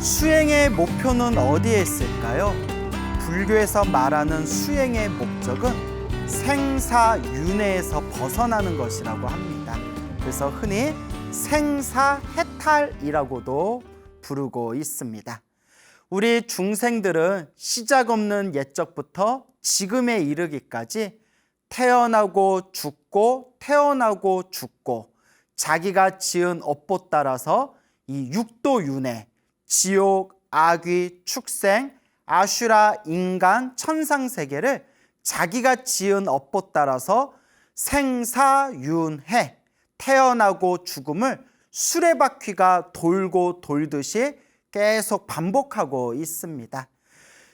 수행의 목표는 어디에 있을까요? 불교에서 말하는 수행의 목적은 생사윤회에서 벗어나는 것이라고 합니다. 그래서 흔히 생사해탈이라고도 부르고 있습니다. 우리 중생들은 시작 없는 옛적부터 지금에 이르기까지 태어나고 죽고 태어나고 죽고 자기가 지은 업보 따라서 이 육도윤회, 지옥, 악귀, 축생, 아슈라, 인간, 천상세계를 자기가 지은 업보 따라서 생사윤회, 태어나고 죽음을 수레바퀴가 돌고 돌듯이 계속 반복하고 있습니다.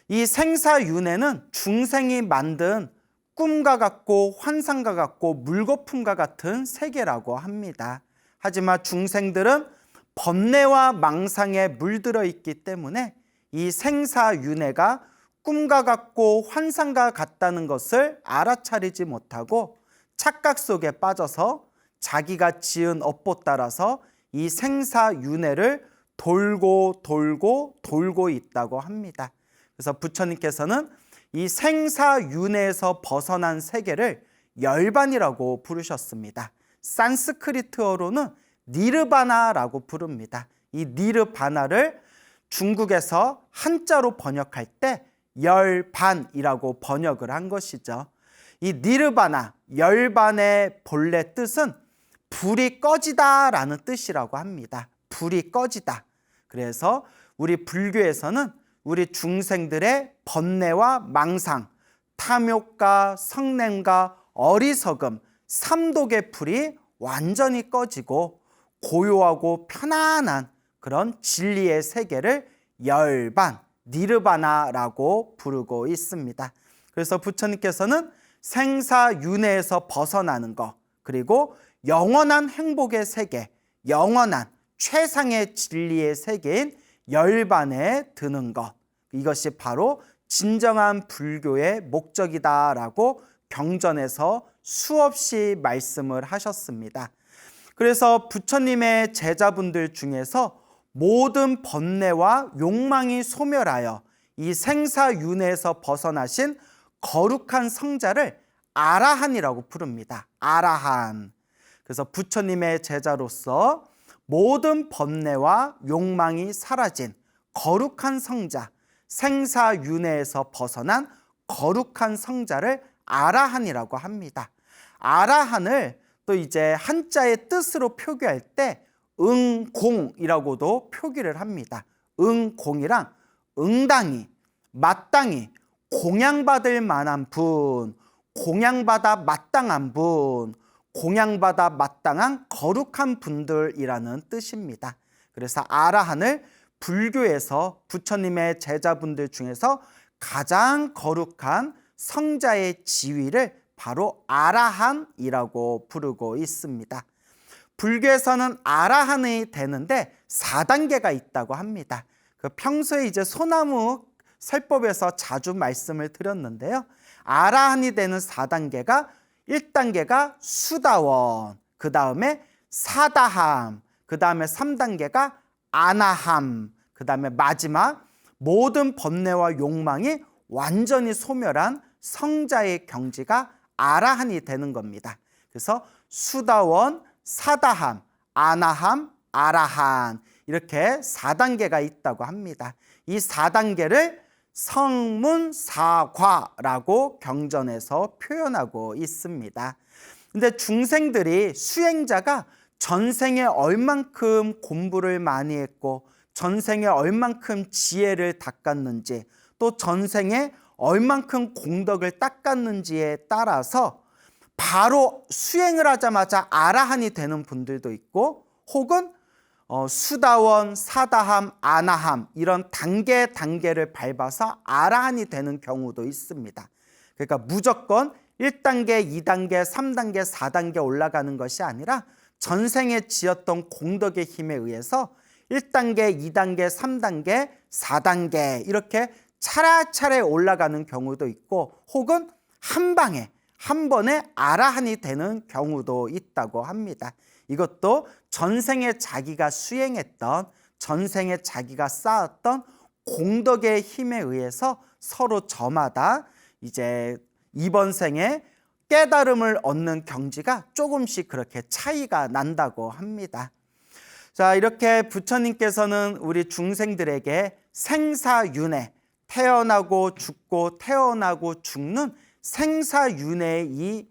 이 생사윤회는 중생이 만든 꿈과 같고 환상과 같고 물거품과 같은 세계라고 합니다. 하지만 중생들은 번뇌와 망상에 물들어 있기 때문에 이 생사윤회가 꿈과 같고 환상과 같다는 것을 알아차리지 못하고 착각 속에 빠져서 자기가 지은 업보 따라서 이 생사윤회를 돌고 돌고 돌고 있다고 합니다. 그래서 부처님께서는 이 생사윤회에서 벗어난 세계를 열반이라고 부르셨습니다. 산스크리트어로는 니르바나라고 부릅니다. 이 니르바나를 중국에서 한자로 번역할 때 열반이라고 번역을 한 것이죠. 이 니르바나, 열반의 본래 뜻은 불이 꺼지다라는 뜻이라고 합니다. 불이 꺼지다. 그래서 우리 불교에서는 우리 중생들의 번뇌와 망상, 탐욕과 성냄과 어리석음, 삼독의 불이 완전히 꺼지고 고요하고 편안한 그런 진리의 세계를 열반, 니르바나라고 부르고 있습니다. 그래서 부처님께서는 생사윤회에서 벗어나는 것, 그리고 영원한 행복의 세계, 영원한 최상의 진리의 세계인 열반에 드는 것, 이것이 바로 진정한 불교의 목적이다라고 경전에서 수없이 말씀을 하셨습니다. 그래서 부처님의 제자분들 중에서 모든 번뇌와 욕망이 소멸하여 이 생사윤회에서 벗어나신 거룩한 성자를 아라한이라고 부릅니다. 아라한. 그래서 부처님의 제자로서 모든 번뇌와 욕망이 사라진 거룩한 성자, 생사윤회에서 벗어난 거룩한 성자를 아라한이라고 합니다. 아라한을 또 이제 한자의 뜻으로 표기할 때 응공이라고도 표기를 합니다. 응공이랑 응당히, 마땅히 공양받을 만한 분, 공양받아 마땅한 분, 공양받아 마땅한 거룩한 분들이라는 뜻입니다. 그래서 아라한을 불교에서 부처님의 제자분들 중에서 가장 거룩한 성자의 지위를 바로 아라한이라고 부르고 있습니다. 불교에서는 아라한이 되는데 4단계가 있다고 합니다. 평소에 이제 소나무 설법에서 자주 말씀을 드렸는데요. 아라한이 되는 4단계가 1단계가 수다원, 그 다음에 사다함, 그 다음에 3단계가 아나함, 그 다음에 마지막 모든 번뇌와 욕망이 완전히 소멸한 성자의 경지가 아라한이 되는 겁니다. 그래서 수다원, 사다함, 아나함, 아라한 이렇게 4단계가 있다고 합니다. 이 4단계를 성문사과라고 경전에서 표현하고 있습니다. 근데 중생들이 수행자가 전생에 얼만큼 공부를 많이 했고 전생에 얼만큼 지혜를 닦았는지 또 전생에 얼만큼 공덕을 닦았는지에 따라서 바로 수행을 하자마자 아라한이 되는 분들도 있고 혹은 수다원, 사다함, 아나함 이런 단계를 밟아서 아라한이 되는 경우도 있습니다. 그러니까 무조건 1단계, 2단계, 3단계, 4단계 올라가는 것이 아니라 전생에 지었던 공덕의 힘에 의해서 1단계, 2단계, 3단계, 4단계 이렇게 차례차례 올라가는 경우도 있고 혹은 한 번에 아라한이 되는 경우도 있다고 합니다. 이것도 전생에 자기가 수행했던 전생에 자기가 쌓았던 공덕의 힘에 의해서 서로 저마다 이제 이번 생에 깨달음을 얻는 경지가 조금씩 그렇게 차이가 난다고 합니다. 자, 이렇게 부처님께서는 우리 중생들에게 생사윤회, 태어나고 죽고 태어나고 죽는 생사윤회의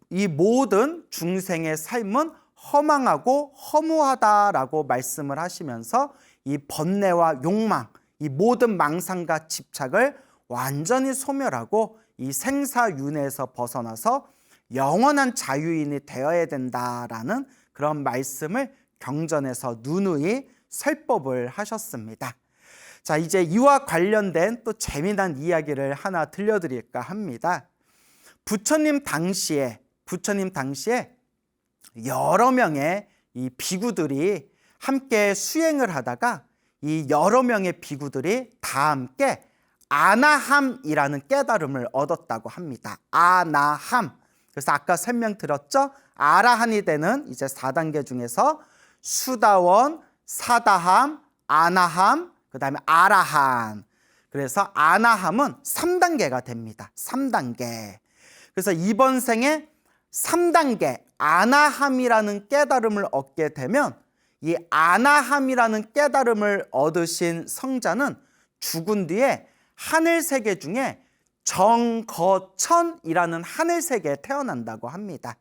이 모든 중생의 삶은 허망하고 허무하다라고 말씀을 하시면서 이 번뇌와 욕망, 이 모든 망상과 집착을 완전히 소멸하고 이 생사윤회에서 벗어나서 영원한 자유인이 되어야 된다라는 그런 말씀을 경전에서 누누이 설법을 하셨습니다. 자, 이제 이와 관련된 또 재미난 이야기를 하나 들려드릴까 합니다. 부처님 당시에 여러 명의 이 비구들이 함께 수행을 하다가 이 여러 명의 비구들이 다 함께 아나함이라는 깨달음을 얻었다고 합니다. 아나함. 그래서 아까 설명드렸죠? 아라한이 되는 이제 4단계 중에서 수다원, 사다함, 아나함, 그 다음에 아라한. 그래서 아나함은 3단계가 됩니다. 3단계. 그래서 이번 생에 3단계 아나함이라는 깨달음을 얻게 되면 이 아나함이라는 깨달음을 얻으신 성자는 죽은 뒤에 하늘세계 중에 정거천이라는 하늘세계에 태어난다고 합니다.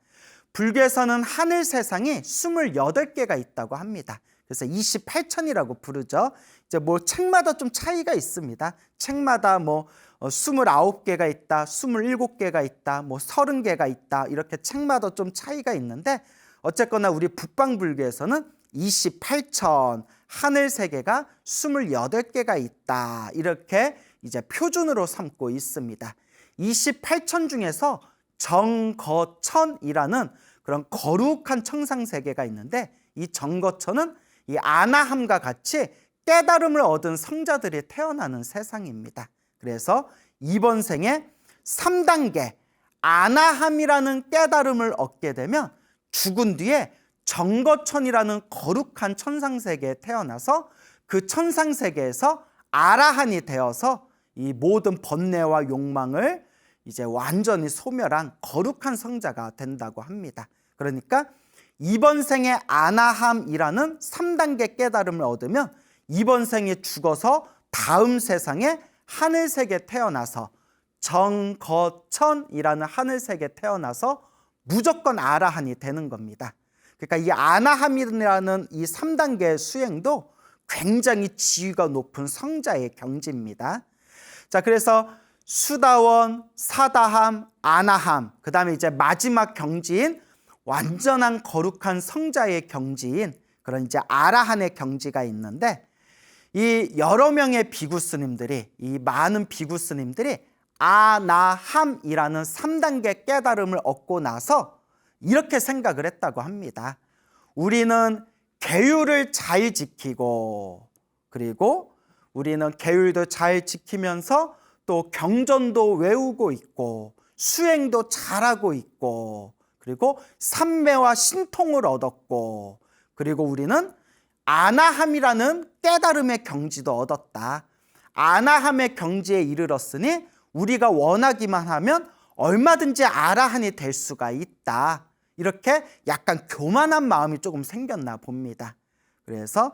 불교에서는 하늘세상이 28개가 있다고 합니다. 그래서 28천이라고 부르죠. 이제 뭐 책마다 좀 차이가 있습니다. 책마다 뭐 29개가 있다, 27개가 있다, 뭐 30개가 있다, 이렇게 책마다 좀 차이가 있는데 어쨌거나 우리 북방불교에서는 28천 하늘세계가 28개가 있다, 이렇게 이제 표준으로 삼고 있습니다. 28천 중에서 정거천이라는 그런 거룩한 청상세계가 있는데 이 정거천은 이 아나함과 같이 깨달음을 얻은 성자들이 태어나는 세상입니다. 그래서 이번 생에 3단계 아나함이라는 깨달음을 얻게 되면 죽은 뒤에 정거천이라는 거룩한 천상세계에 태어나서 그 천상세계에서 아라한이 되어서 이 모든 번뇌와 욕망을 이제 완전히 소멸한 거룩한 성자가 된다고 합니다. 그러니까 이번 생에 아나함이라는 3단계 깨달음을 얻으면 이번 생에 죽어서 다음 세상에 하늘세계에 태어나서 정거천이라는 하늘세계에 태어나서 무조건 아라한이 되는 겁니다. 그러니까 이 아나함이라는 이 3단계 수행도 굉장히 지위가 높은 성자의 경지입니다. 자, 그래서 수다원, 사다함, 아나함, 그 다음에 이제 마지막 경지인 완전한 거룩한 성자의 경지인 그런 이제 아라한의 경지가 있는데 이 여러 명의 비구 스님들이, 이 많은 비구 스님들이 아나함이라는 3단계 깨달음을 얻고 나서 이렇게 생각을 했다고 합니다. 우리는 계율을 잘 지키고, 그리고 우리는 계율도 잘 지키면서 또 경전도 외우고 있고 수행도 잘하고 있고 그리고 삼매와 신통을 얻었고 그리고 우리는 아나함이라는 깨달음의 경지도 얻었다. 아나함의 경지에 이르렀으니 우리가 원하기만 하면 얼마든지 아라한이 될 수가 있다. 이렇게 약간 교만한 마음이 조금 생겼나 봅니다. 그래서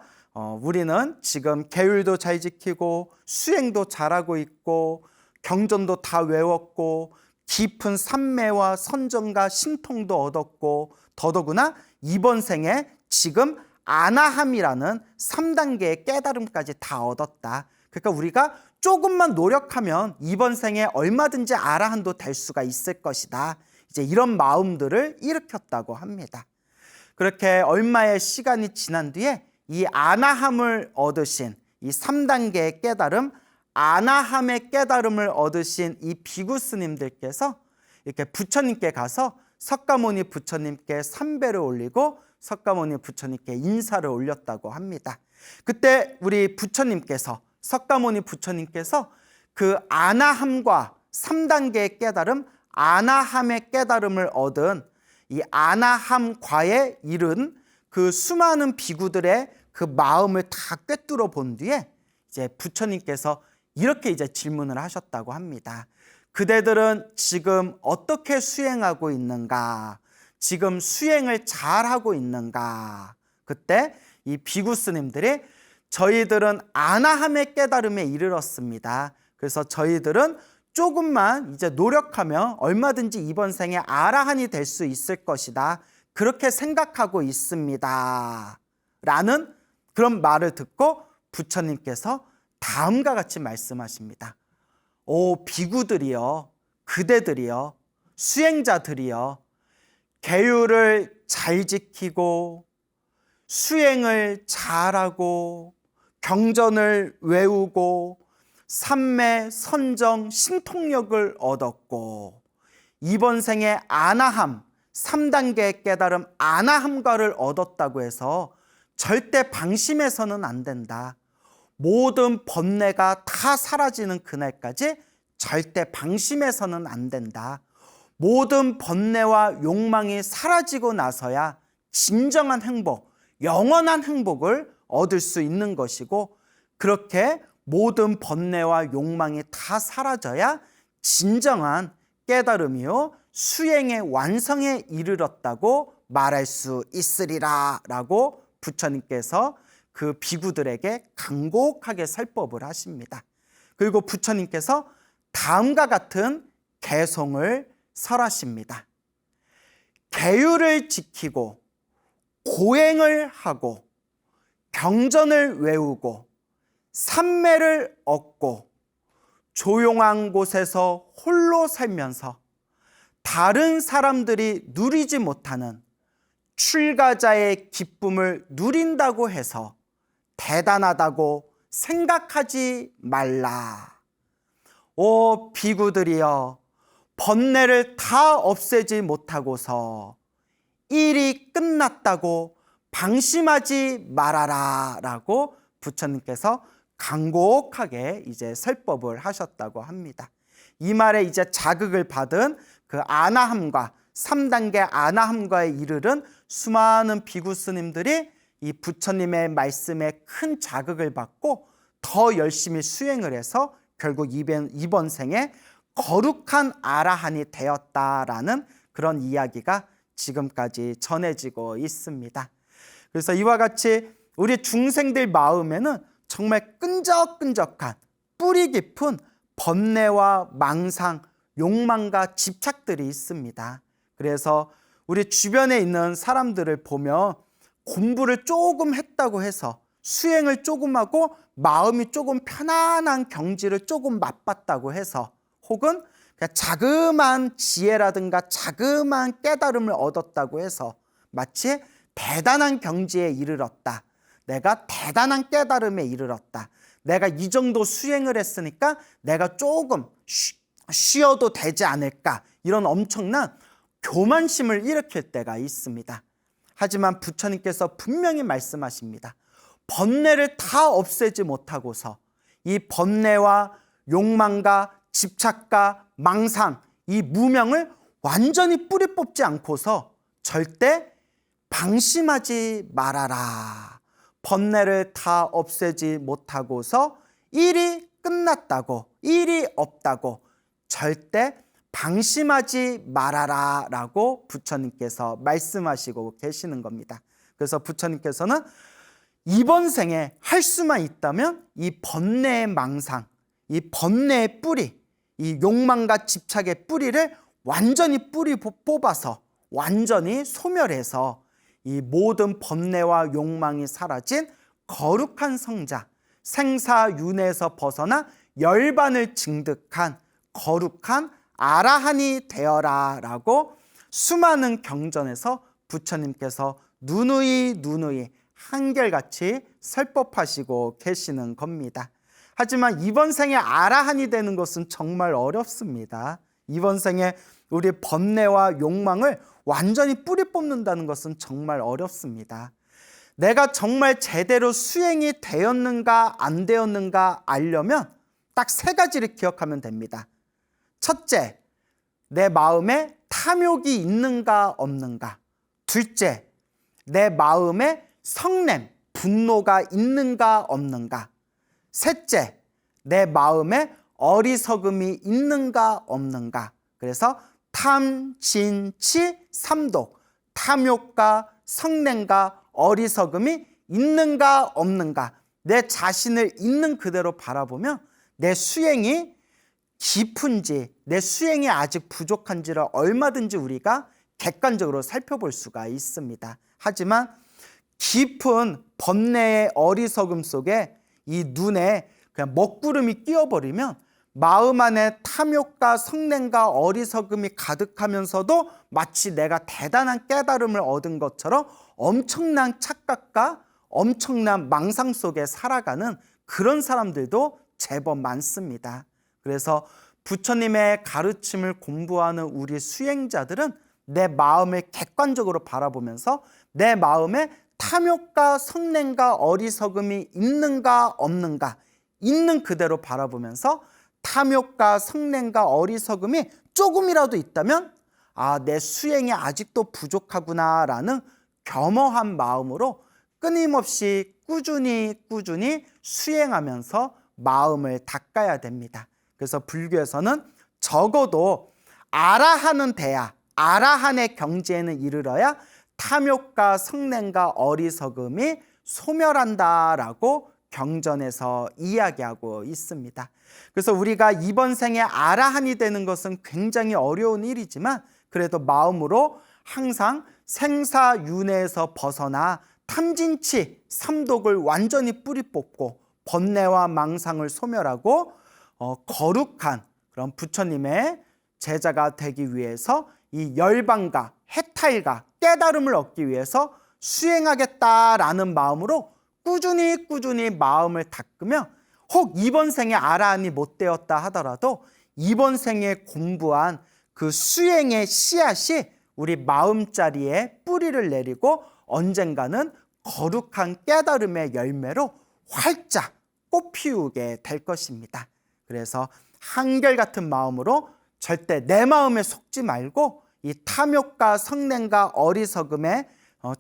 우리는 지금 계율도 잘 지키고 수행도 잘하고 있고 경전도 다 외웠고 깊은 삼매와 선정과 신통도 얻었고 더더구나 이번 생에 지금 아나함이라는 3단계의 깨달음까지 다 얻었다. 그러니까 우리가 조금만 노력하면 이번 생에 얼마든지 아라한도 될 수가 있을 것이다. 이제 이런 마음들을 일으켰다고 합니다. 그렇게 얼마의 시간이 지난 뒤에 이 아나함을 얻으신 이 3단계의 깨달음, 아나함의 깨달음을 얻으신 이 비구 스님들께서 이렇게 부처님께 가서 석가모니 부처님께 삼배를 올리고 석가모니 부처님께 인사를 올렸다고 합니다. 그때 우리 부처님께서, 석가모니 부처님께서 그 아나함과 3단계의 깨달음, 아나함의 깨달음을 얻은 이 아나함과에 이른 그 수많은 비구들의 그 마음을 다 꿰뚫어 본 뒤에 이제 부처님께서 이렇게 이제 질문을 하셨다고 합니다. 그대들은 지금 어떻게 수행하고 있는가? 지금 수행을 잘하고 있는가? 그때 이 비구 스님들이 저희들은 아나함의 깨달음에 이르렀습니다. 그래서 저희들은 조금만 이제 노력하면 얼마든지 이번 생에 아라한이 될 수 있을 것이다. 그렇게 생각하고 있습니다. 라는 그런 말을 듣고 부처님께서 다음과 같이 말씀하십니다. 오 비구들이여, 그대들이여, 수행자들이여, 계율을 잘 지키고 수행을 잘하고 경전을 외우고 삼매, 선정, 신통력을 얻었고 이번 생에 아나함, 3단계의 깨달음 아나함과를 얻었다고 해서 절대 방심해서는 안 된다. 모든 번뇌가 다 사라지는 그날까지 절대 방심해서는 안 된다. 모든 번뇌와 욕망이 사라지고 나서야 진정한 행복, 영원한 행복을 얻을 수 있는 것이고 그렇게 모든 번뇌와 욕망이 다 사라져야 진정한 깨달음이요 수행의 완성에 이르렀다고 말할 수 있으리라 라고 부처님께서 그 비구들에게 간곡하게 설법을 하십니다. 그리고 부처님께서 다음과 같은 개송을 설하십니다. 계율을 지키고 고행을 하고 경전을 외우고 삼매를 얻고 조용한 곳에서 홀로 살면서 다른 사람들이 누리지 못하는 출가자의 기쁨을 누린다고 해서 대단하다고 생각하지 말라. 오 비구들이여, 번뇌를 다 없애지 못하고서 일이 끝났다고 방심하지 말아라 라고 부처님께서 간곡하게 이제 설법을 하셨다고 합니다. 이 말에 이제 자극을 받은 그 아나함과 3단계 아나함과에 이르른 수많은 비구 스님들이 이 부처님의 말씀에 큰 자극을 받고 더 열심히 수행을 해서 결국 이번 생에 거룩한 아라한이 되었다라는 그런 이야기가 지금까지 전해지고 있습니다. 그래서 이와 같이 우리 중생들 마음에는 정말 끈적끈적한 뿌리 깊은 번뇌와 망상, 욕망과 집착들이 있습니다. 그래서 우리 주변에 있는 사람들을 보면 공부를 조금 했다고 해서 수행을 조금 하고 마음이 조금 편안한 경지를 조금 맛봤다고 해서 혹은 그냥 자그마한 지혜라든가 자그마한 깨달음을 얻었다고 해서 마치 대단한 경지에 이르렀다. 내가 대단한 깨달음에 이르렀다. 내가 이 정도 수행을 했으니까 내가 조금 쉬어도 되지 않을까. 이런 엄청난 교만심을 일으킬 때가 있습니다. 하지만 부처님께서 분명히 말씀하십니다. 번뇌를 다 없애지 못하고서 이 번뇌와 욕망과 집착과 망상, 이 무명을 완전히 뿌리 뽑지 않고서 절대 방심하지 말아라. 번뇌를 다 없애지 못하고서 일이 끝났다고, 일이 없다고 절대 방심하지 말아라 라고 부처님께서 말씀하시고 계시는 겁니다. 그래서 부처님께서는 이번 생에 할 수만 있다면 이 번뇌의 망상, 이 번뇌의 뿌리, 이 욕망과 집착의 뿌리를 완전히 뿌리 뽑아서 완전히 소멸해서 이 모든 번뇌와 욕망이 사라진 거룩한 성자, 생사윤회에서 벗어나 열반을 증득한 거룩한 아라한이 되어라 라고 수많은 경전에서 부처님께서 누누이 한결같이 설법하시고 계시는 겁니다. 하지만 이번 생에 아라한이 되는 것은 정말 어렵습니다. 이번 생에 우리 번뇌와 욕망을 완전히 뿌리 뽑는다는 것은 정말 어렵습니다. 내가 정말 제대로 수행이 되었는가 안 되었는가 알려면 딱 3가지를 기억하면 됩니다. 첫째, 내 마음에 탐욕이 있는가 없는가. 둘째, 내 마음에 성냄, 분노가 있는가 없는가. 셋째, 내 마음에 어리석음이 있는가 없는가. 그래서 탐, 진, 치, 삼독, 탐욕과 성냄과 어리석음이 있는가 없는가. 내 자신을 있는 그대로 바라보면 내 수행이 깊은지, 내 수행이 아직 부족한지를 얼마든지 우리가 객관적으로 살펴볼 수가 있습니다. 하지만 깊은 번뇌의 어리석음 속에 이 눈에 그냥 먹구름이 끼어버리면 마음 안에 탐욕과 성냄과 어리석음이 가득하면서도 마치 내가 대단한 깨달음을 얻은 것처럼 엄청난 착각과 엄청난 망상 속에 살아가는 그런 사람들도 제법 많습니다. 그래서 부처님의 가르침을 공부하는 우리 수행자들은 내 마음을 객관적으로 바라보면서 내 마음에 탐욕과 성냄과 어리석음이 있는가 없는가, 있는 그대로 바라보면서 탐욕과 성냄과 어리석음이 조금이라도 있다면 내 수행이 아직도 부족하구나라는 겸허한 마음으로 끊임없이 꾸준히 수행하면서 마음을 닦아야 됩니다. 그래서 불교에서는 적어도 아라하는 대야, 아라한의 경지에는 이르러야 탐욕과 성냄과 어리석음이 소멸한다라고 경전에서 이야기하고 있습니다. 그래서 우리가 이번 생에 아라한이 되는 것은 굉장히 어려운 일이지만 그래도 마음으로 항상 생사윤회에서 벗어나 탐진치, 삼독을 완전히 뿌리 뽑고 번뇌와 망상을 소멸하고 거룩한 그런 부처님의 제자가 되기 위해서 이 열반과 해탈과 깨달음을 얻기 위해서 수행하겠다라는 마음으로 꾸준히 마음을 닦으며 혹 이번 생에 아라한이 못 되었다 하더라도 이번 생에 공부한 그 수행의 씨앗이 우리 마음자리에 뿌리를 내리고 언젠가는 거룩한 깨달음의 열매로 활짝 꽃피우게 될 것입니다. 그래서 한결같은 마음으로 절대 내 마음에 속지 말고 이 탐욕과 성냄과 어리석음에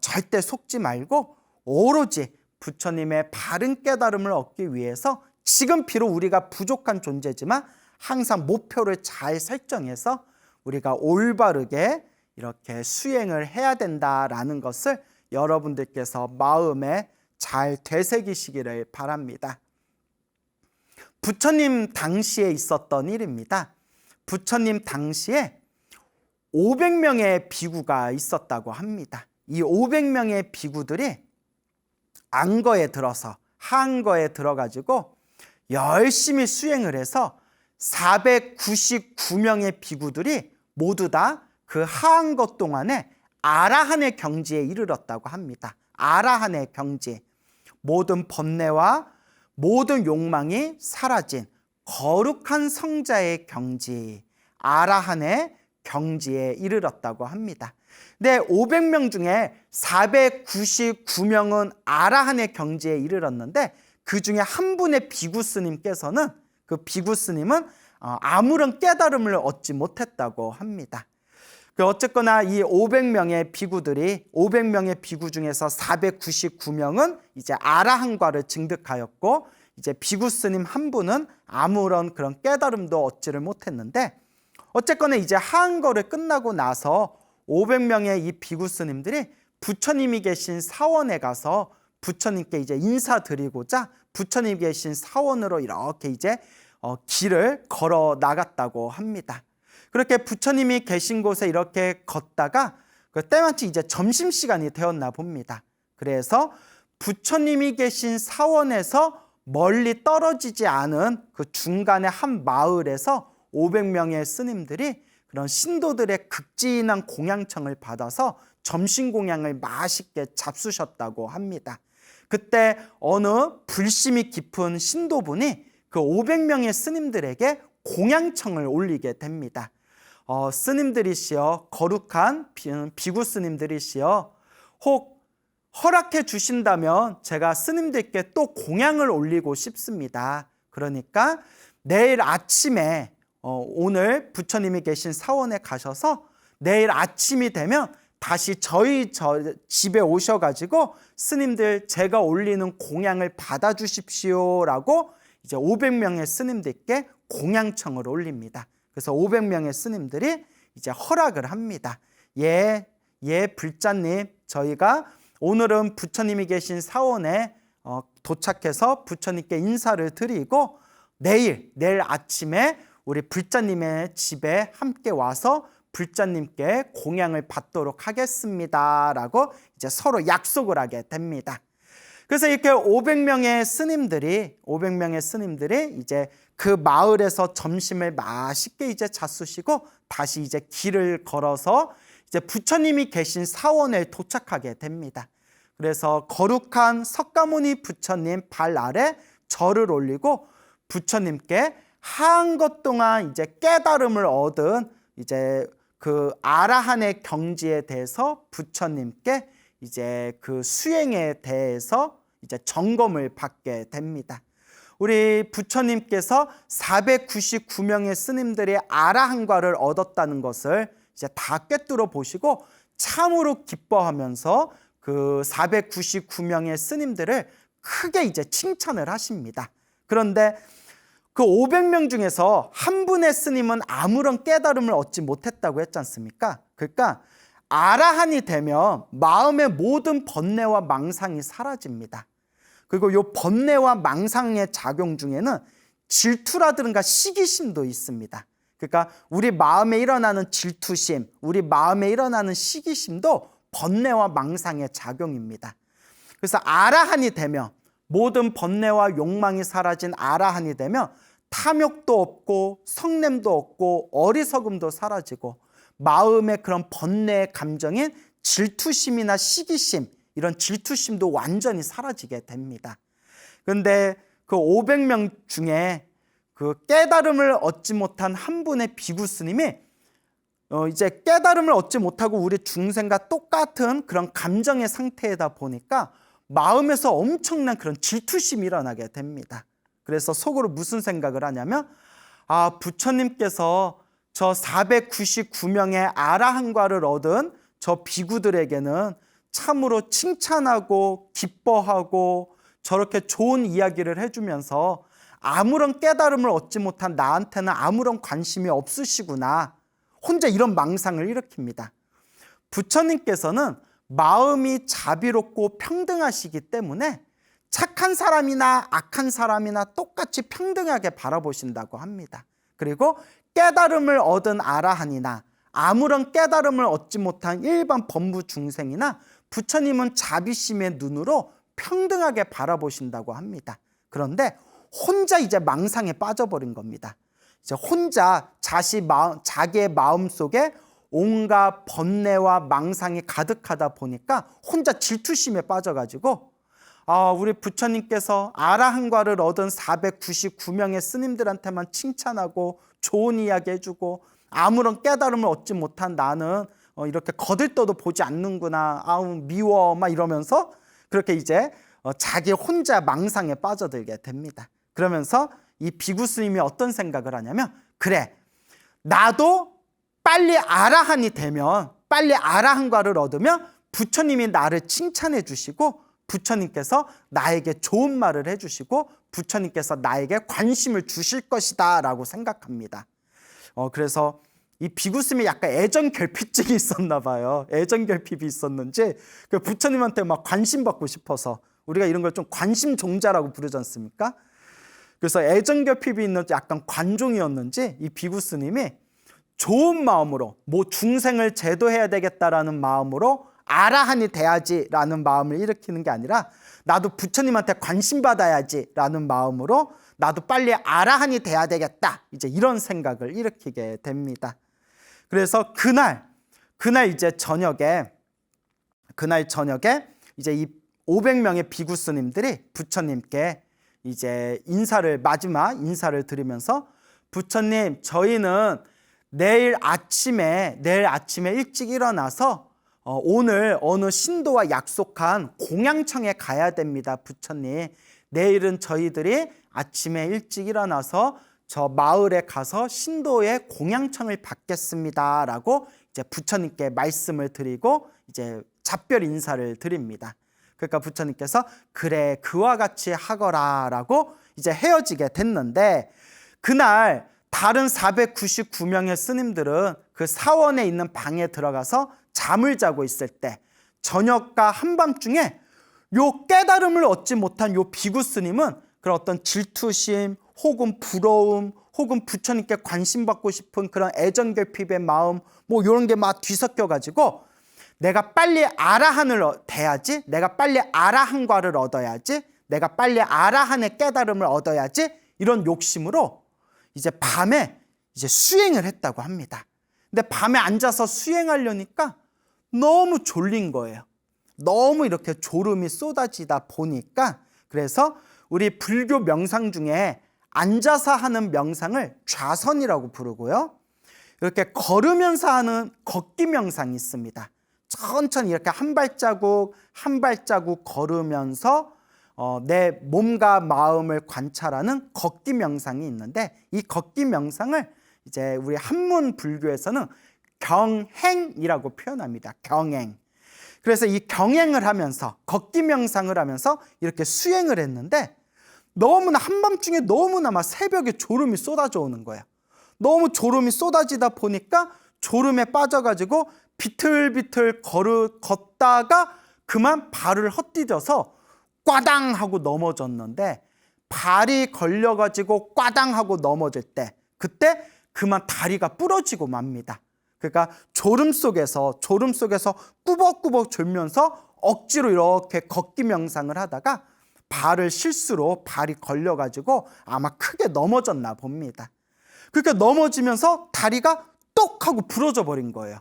절대 속지 말고 오로지 부처님의 바른 깨달음을 얻기 위해서 지금 비록 우리가 부족한 존재지만 항상 목표를 잘 설정해서 우리가 올바르게 이렇게 수행을 해야 된다라는 것을 여러분들께서 마음에 잘 되새기시기를 바랍니다. 부처님 당시에 있었던 일입니다. 부처님 당시에 500명의 비구가 있었다고 합니다. 이 500명의 비구들이 안거에 들어서 하안거에 들어가지고 열심히 수행을 해서 499명의 비구들이 모두 다 그 하안거 동안에 아라한의 경지에 이르렀다고 합니다. 아라한의 경지, 모든 번뇌와 모든 욕망이 사라진 거룩한 성자의 경지, 아라한의 경지에 이르렀다고 합니다. 근데 500명 중에 499명은 아라한의 경지에 이르렀는데 그 중에 한 분의 비구 스님께서는 그 비구 스님은 아무런 깨달음을 얻지 못했다고 합니다. 어쨌거나 이 500명의 비구들이 500명의 비구 중에서 499명은 이제 아라한과를 증득하였고 이제 비구 스님 한 분은 아무런 그런 깨달음도 얻지를 못했는데 어쨌거나 이제 하안거를 끝나고 나서 500명의 이 비구 스님들이 부처님이 계신 사원에 가서 부처님께 이제 인사드리고자 부처님이 계신 사원으로 이렇게 이제 길을 걸어 나갔다고 합니다. 그렇게 부처님이 계신 곳에 이렇게 걷다가 때마침 이제 점심시간이 되었나 봅니다. 그래서 부처님이 계신 사원에서 멀리 떨어지지 않은 그 중간의 한 마을에서 500명의 스님들이 그런 신도들의 극진한 공양청을 받아서 점심 공양을 맛있게 잡수셨다고 합니다. 그때 어느 불심이 깊은 신도분이 그 500명의 스님들에게 공양청을 올리게 됩니다. 스님들이시여, 거룩한 비구 스님들이시여, 혹 허락해 주신다면 제가 스님들께 또 공양을 올리고 싶습니다. 그러니까 내일 아침에 오늘 부처님이 계신 사원에 가셔서 내일 아침이 되면 다시 저희 집에 오셔가지고 스님들 제가 올리는 공양을 받아주십시오라고 이제 500명의 스님들께 공양청을 올립니다. 그래서 500명의 스님들이 이제 허락을 합니다. 예, 불자님, 저희가 오늘은 부처님이 계신 사원에 도착해서 부처님께 인사를 드리고 내일 아침에 우리 불자님의 집에 함께 와서 불자님께 공양을 받도록 하겠습니다 라고 이제 서로 약속을 하게 됩니다. 그래서 이렇게 500명의 스님들이 이제 그 마을에서 점심을 맛있게 이제 잡수시고 다시 이제 길을 걸어서 이제 부처님이 계신 사원에 도착하게 됩니다. 그래서 거룩한 석가모니 부처님 발 아래 절을 올리고 부처님께 한것 동안 이제 깨달음을 얻은 이제 그 아라한의 경지에 대해서 부처님께 이제 그 수행에 대해서 이제 점검을 받게 됩니다. 우리 부처님께서 499명의 스님들이 아라한과를 얻었다는 것을 이제 다 꿰뚫어 보시고 참으로 기뻐하면서 그 499명의 스님들을 크게 이제 칭찬을 하십니다. 그런데 그 500명 중에서 한 분의 스님은 아무런 깨달음을 얻지 못했다고 했지 않습니까? 그러니까 아라한이 되면 마음의 모든 번뇌와 망상이 사라집니다. 그리고 이 번뇌와 망상의 작용 중에는 질투라든가 시기심도 있습니다. 그러니까 우리 마음에 일어나는 질투심, 우리 마음에 일어나는 시기심도 번뇌와 망상의 작용입니다. 그래서 아라한이 되면 모든 번뇌와 욕망이 사라진 아라한이 되면 탐욕도 없고 성냄도 없고 어리석음도 사라지고 마음의 그런 번뇌의 감정인 질투심이나 시기심, 이런 질투심도 완전히 사라지게 됩니다. 그런데 그 500명 중에 그 깨달음을 얻지 못한 한 분의 비구 스님이 이제 깨달음을 얻지 못하고 우리 중생과 똑같은 그런 감정의 상태이다 보니까 마음에서 엄청난 그런 질투심이 일어나게 됩니다. 그래서 속으로 무슨 생각을 하냐면 부처님께서 저 499명의 아라한과를 얻은 저 비구들에게는 참으로 칭찬하고 기뻐하고 저렇게 좋은 이야기를 해주면서 아무런 깨달음을 얻지 못한 나한테는 아무런 관심이 없으시구나. 혼자 이런 망상을 일으킵니다. 부처님께서는 마음이 자비롭고 평등하시기 때문에 착한 사람이나 악한 사람이나 똑같이 평등하게 바라보신다고 합니다. 그리고 깨달음을 얻은 아라한이나 아무런 깨달음을 얻지 못한 일반 범부 중생이나 부처님은 자비심의 눈으로 평등하게 바라보신다고 합니다. 그런데 혼자 이제 망상에 빠져버린 겁니다. 이제 혼자 자기의 마음 속에 온갖 번뇌와 망상이 가득하다 보니까 혼자 질투심에 빠져가지고 우리 부처님께서 아라한과를 얻은 499명의 스님들한테만 칭찬하고 좋은 이야기 해주고 아무런 깨달음을 얻지 못한 나는 이렇게 거들떠도 보지 않는구나, 미워 막 이러면서 그렇게 이제 자기 혼자 망상에 빠져들게 됩니다. 그러면서 이 비구 스님이 어떤 생각을 하냐면, 그래, 나도 빨리 아라한이 되면, 빨리 아라한과를 얻으면 부처님이 나를 칭찬해 주시고 부처님께서 나에게 좋은 말을 해주시고 부처님께서 나에게 관심을 주실 것이다 라고 생각합니다. 그래서 이 비구 스님이 약간 애정 결핍증이 있었나 봐요. 애정 결핍이 있었는지 그 부처님한테 막 관심 받고 싶어서, 우리가 이런 걸 좀 관심 종자라고 부르지 않습니까? 그래서 애정 결핍이 있는지 약간 관종이었는지 이 비구 스님이 좋은 마음으로 중생을 제도해야 되겠다라는 마음으로 아라한이 돼야지라는 마음을 일으키는 게 아니라 나도 부처님한테 관심 받아야지라는 마음으로 나도 빨리 아라한이 돼야 되겠다, 이제 이런 생각을 일으키게 됩니다. 그래서 그날 이제 저녁에 이제 이 500명의 비구 스님들이 부처님께 이제 마지막 인사를 드리면서, 부처님, 저희는 내일 아침에 일찍 일어나서 오늘 어느 신도와 약속한 공양청에 가야 됩니다. 부처님, 내일은 저희들이 아침에 일찍 일어나서 저 마을에 가서 신도의 공양청을 받겠습니다 라고 이제 부처님께 말씀을 드리고 이제 작별 인사를 드립니다. 그러니까 부처님께서 그래 그와 같이 하거라라고 이제 헤어지게 됐는데, 그날 다른 499명의 스님들은 그 사원에 있는 방에 들어가서 잠을 자고 있을 때 저녁과 한밤중에 요 깨달음을 얻지 못한 요 비구 스님은 그런 어떤 질투심 혹은 부러움 혹은 부처님께 관심받고 싶은 그런 애정결핍의 마음 뭐 이런 게 막 뒤섞여 가지고 내가 빨리 아라한을 돼야지, 내가 빨리 아라한과를 얻어야지, 내가 빨리 아라한의 깨달음을 얻어야지, 이런 욕심으로 이제 밤에 이제 수행을 했다고 합니다. 근데 밤에 앉아서 수행하려니까 너무 졸린 거예요. 너무 이렇게 졸음이 쏟아지다 보니까, 그래서 우리 불교 명상 중에 앉아서 하는 명상을 좌선이라고 부르고요, 이렇게 걸으면서 하는 걷기 명상이 있습니다. 천천히 이렇게 한 발자국 한 발자국 걸으면서 내 몸과 마음을 관찰하는 걷기 명상이 있는데, 이 걷기 명상을 이제 우리 한문 불교에서는 경행이라고 표현합니다. 경행. 그래서 이 경행을 하면서 걷기 명상을 하면서 이렇게 수행을 했는데, 너무나 한밤중에 너무나 막 새벽에 졸음이 쏟아져 오는 거예요. 너무 졸음이 쏟아지다 보니까 졸음에 빠져가지고 비틀비틀 걷다가 그만 발을 헛디뎌서 꽈당 하고 넘어졌는데, 발이 걸려가지고 꽈당 하고 넘어질 때 그때 그만 다리가 부러지고 맙니다. 그러니까 졸음 속에서 꾸벅꾸벅 졸면서 억지로 이렇게 걷기 명상을 하다가 발을 실수로 발이 걸려가지고 아마 크게 넘어졌나 봅니다. 그러니까 넘어지면서 다리가 똑 하고 부러져 버린 거예요.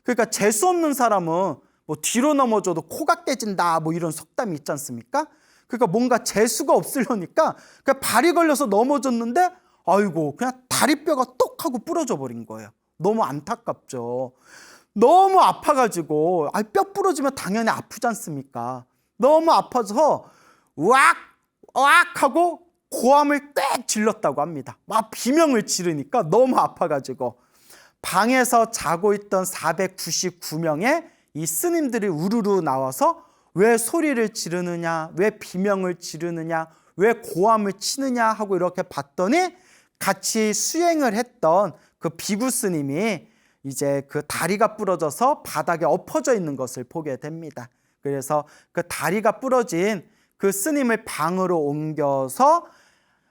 그러니까 재수 없는 사람은 뭐 뒤로 넘어져도 코가 깨진다 뭐 이런 속담이 있지 않습니까? 그러니까 뭔가 재수가 없으려니까 그냥 발이 걸려서 넘어졌는데 아이고 그냥 다리뼈가 똑 하고 부러져 버린 거예요. 너무 안타깝죠. 너무 아파가지고 뼈 부러지면 당연히 아프지 않습니까? 너무 아파서 으악 하고 고함을 꽥 질렀다고 합니다. 막 비명을 지르니까 너무 아파가지고 방에서 자고 있던 499명의 이 스님들이 우르르 나와서 왜 소리를 지르느냐, 왜 비명을 지르느냐, 왜 고함을 치느냐 하고 이렇게 봤더니 같이 수행을 했던 그 비구 스님이 이제 그 다리가 부러져서 바닥에 엎어져 있는 것을 보게 됩니다. 그래서 그 다리가 부러진 그 스님을 방으로 옮겨서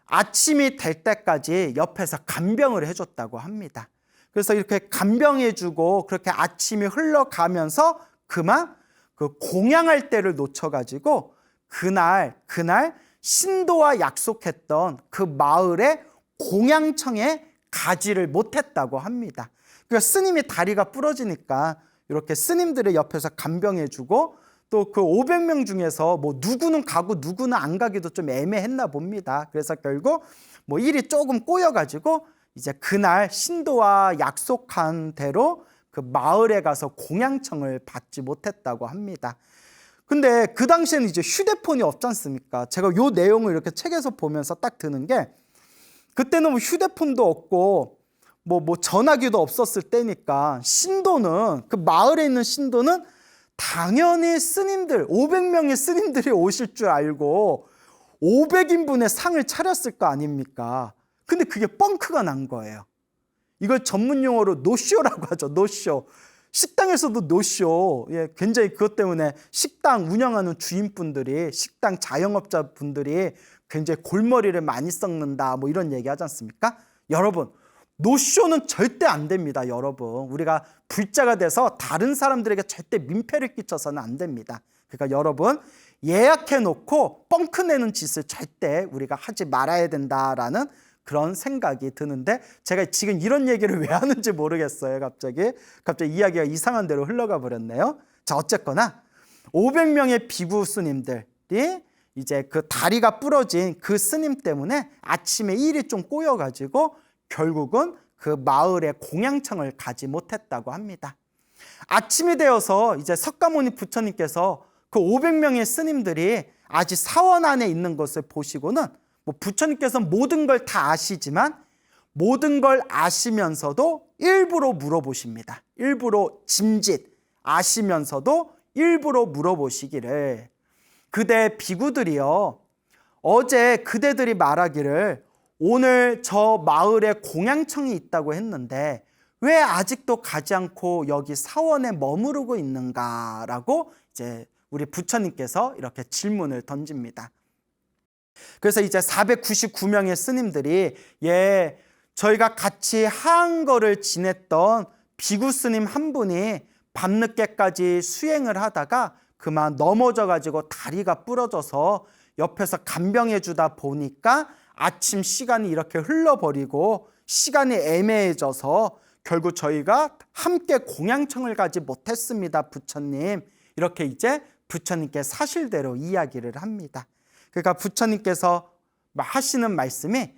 아침이 될 때까지 옆에서 간병을 해줬다고 합니다. 그래서 이렇게 간병해주고 그렇게 아침이 흘러가면서 그만 그 공양할 때를 놓쳐가지고 그날 신도와 약속했던 그 마을의 공양청에 가지를 못했다고 합니다. 그러니까 스님이 다리가 부러지니까 이렇게 스님들의 옆에서 간병해주고 또 그 500명 중에서 뭐 누구는 가고 누구는 안 가기도 좀 애매했나 봅니다. 그래서 결국 뭐 일이 조금 꼬여가지고 이제 그날 신도와 약속한 대로 그 마을에 가서 공양청을 받지 못했다고 합니다. 근데 그 당시에는 이제 휴대폰이 없지 않습니까? 제가 요 내용을 이렇게 책에서 보면서 딱 드는 게, 그때는 뭐 휴대폰도 없고 뭐 전화기도 없었을 때니까 신도는, 그 마을에 있는 신도는 당연히 스님들 500명의 스님들이 오실 줄 알고 500인분의 상을 차렸을 거 아닙니까? 근데 그게 뻥크가 난 거예요. 이걸 전문 용어로 노쇼라고 하죠. 노쇼. 식당에서도 노쇼. 예, 굉장히 그것 때문에 식당 운영하는 주인분들이, 식당 자영업자분들이 굉장히 골머리를 많이 썩는다 뭐 이런 얘기 하지 않습니까? 여러분, 노쇼는 절대 안 됩니다. 여러분, 우리가 불자가 돼서 다른 사람들에게 절대 민폐를 끼쳐서는 안 됩니다. 그러니까 여러분, 예약해 놓고 뻥크 내는 짓을 절대 우리가 하지 말아야 된다라는 그런 생각이 드는데, 제가 지금 이런 얘기를 왜 하는지 모르겠어요. 갑자기 이야기가 이상한 데로 흘러가 버렸네요. 자, 어쨌거나 500명의 비구 스님들이 이제 그 다리가 부러진 그 스님 때문에 아침에 일이 좀 꼬여가지고 결국은 그 마을의 공양청을 가지 못했다고 합니다. 아침이 되어서 이제 석가모니 부처님께서 그 500명의 스님들이 아직 사원 안에 있는 것을 보시고는, 뭐 부처님께서 모든 걸 다 아시지만 모든 걸 아시면서도 일부러 물어보십니다. 일부러 짐짓 아시면서도 일부러 물어보시기를 그대 비구들이여 어제 그대들이 말하기를 오늘 저 마을에 공양청이 있다고 했는데 왜 아직도 가지 않고 여기 사원에 머무르고 있는가? 라고 이제 우리 부처님께서 이렇게 질문을 던집니다. 그래서 이제 499명의 스님들이 저희가 같이 하한거를 지냈던 비구 스님 한 분이 밤늦게까지 수행을 하다가 그만 넘어져 가지고 다리가 부러져서 옆에서 간병해 주다 보니까 아침 시간이 이렇게 흘러버리고 시간이 애매해져서 결국 저희가 함께 공양청을 가지 못했습니다, 부처님. 이렇게 이제 부처님께 사실대로 이야기를 합니다. 그러니까 부처님께서 하시는 말씀이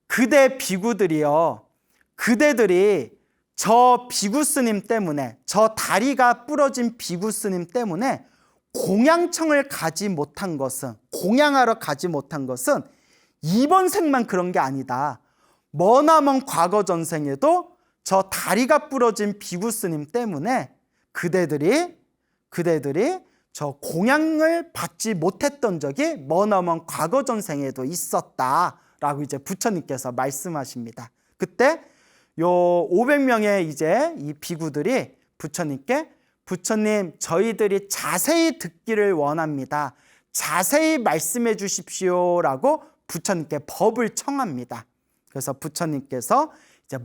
그대 비구들이여 그대들이 저 비구 스님 때문에 저 다리가 부러진 비구 스님 때문에 공양청을 가지 못한 것은 공양하러 가지 못한 것은 이번 생만 그런 게 아니다. 머나먼 과거 전생에도 저 다리가 부러진 비구 스님 때문에 그대들이 저 공양을 받지 못했던 적이 머나먼 과거 전생에도 있었다라고 이제 부처님께서 말씀하십니다. 그때 요 500명의 이제 이 비구들이 부처님께 부처님 저희들이 자세히 듣기를 원합니다. 자세히 말씀해 주십시오라고 부처님께 법을 청합니다. 그래서 부처님께서 이제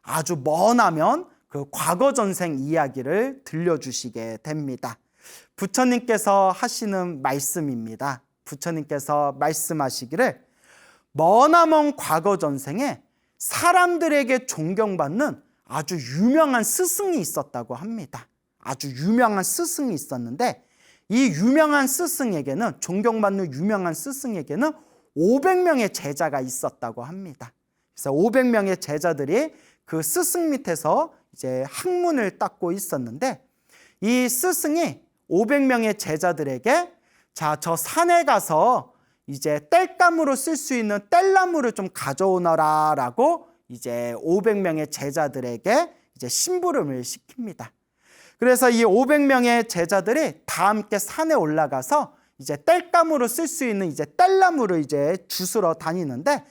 아주 머나먼 그 과거 전생 이야기를 들려주시게 됩니다. 부처님께서 하시는 말씀입니다. 부처님께서 말씀하시기를 머나먼 과거 전생에 사람들에게 존경받는 아주 유명한 스승이 있었다고 합니다. 아주 유명한 스승이 있었는데 이 유명한 스승에게는 존경받는 유명한 스승에게는 500명의 제자가 있었다고 합니다. 그래서 500명의 제자들이 그 스승 밑에서 이제 학문을 닦고 있었는데 이 스승이 500명의 제자들에게 자, 저 산에 가서 이제 땔감으로 쓸 수 있는 땔나무를 좀 가져오너라라고 이제 500명의 제자들에게 이제 심부름을 시킵니다. 그래서 이 500명의 제자들이 다 함께 산에 올라가서 이제 땔감으로 쓸 수 있는 이제 땔나무를 이제 주스러 다니는데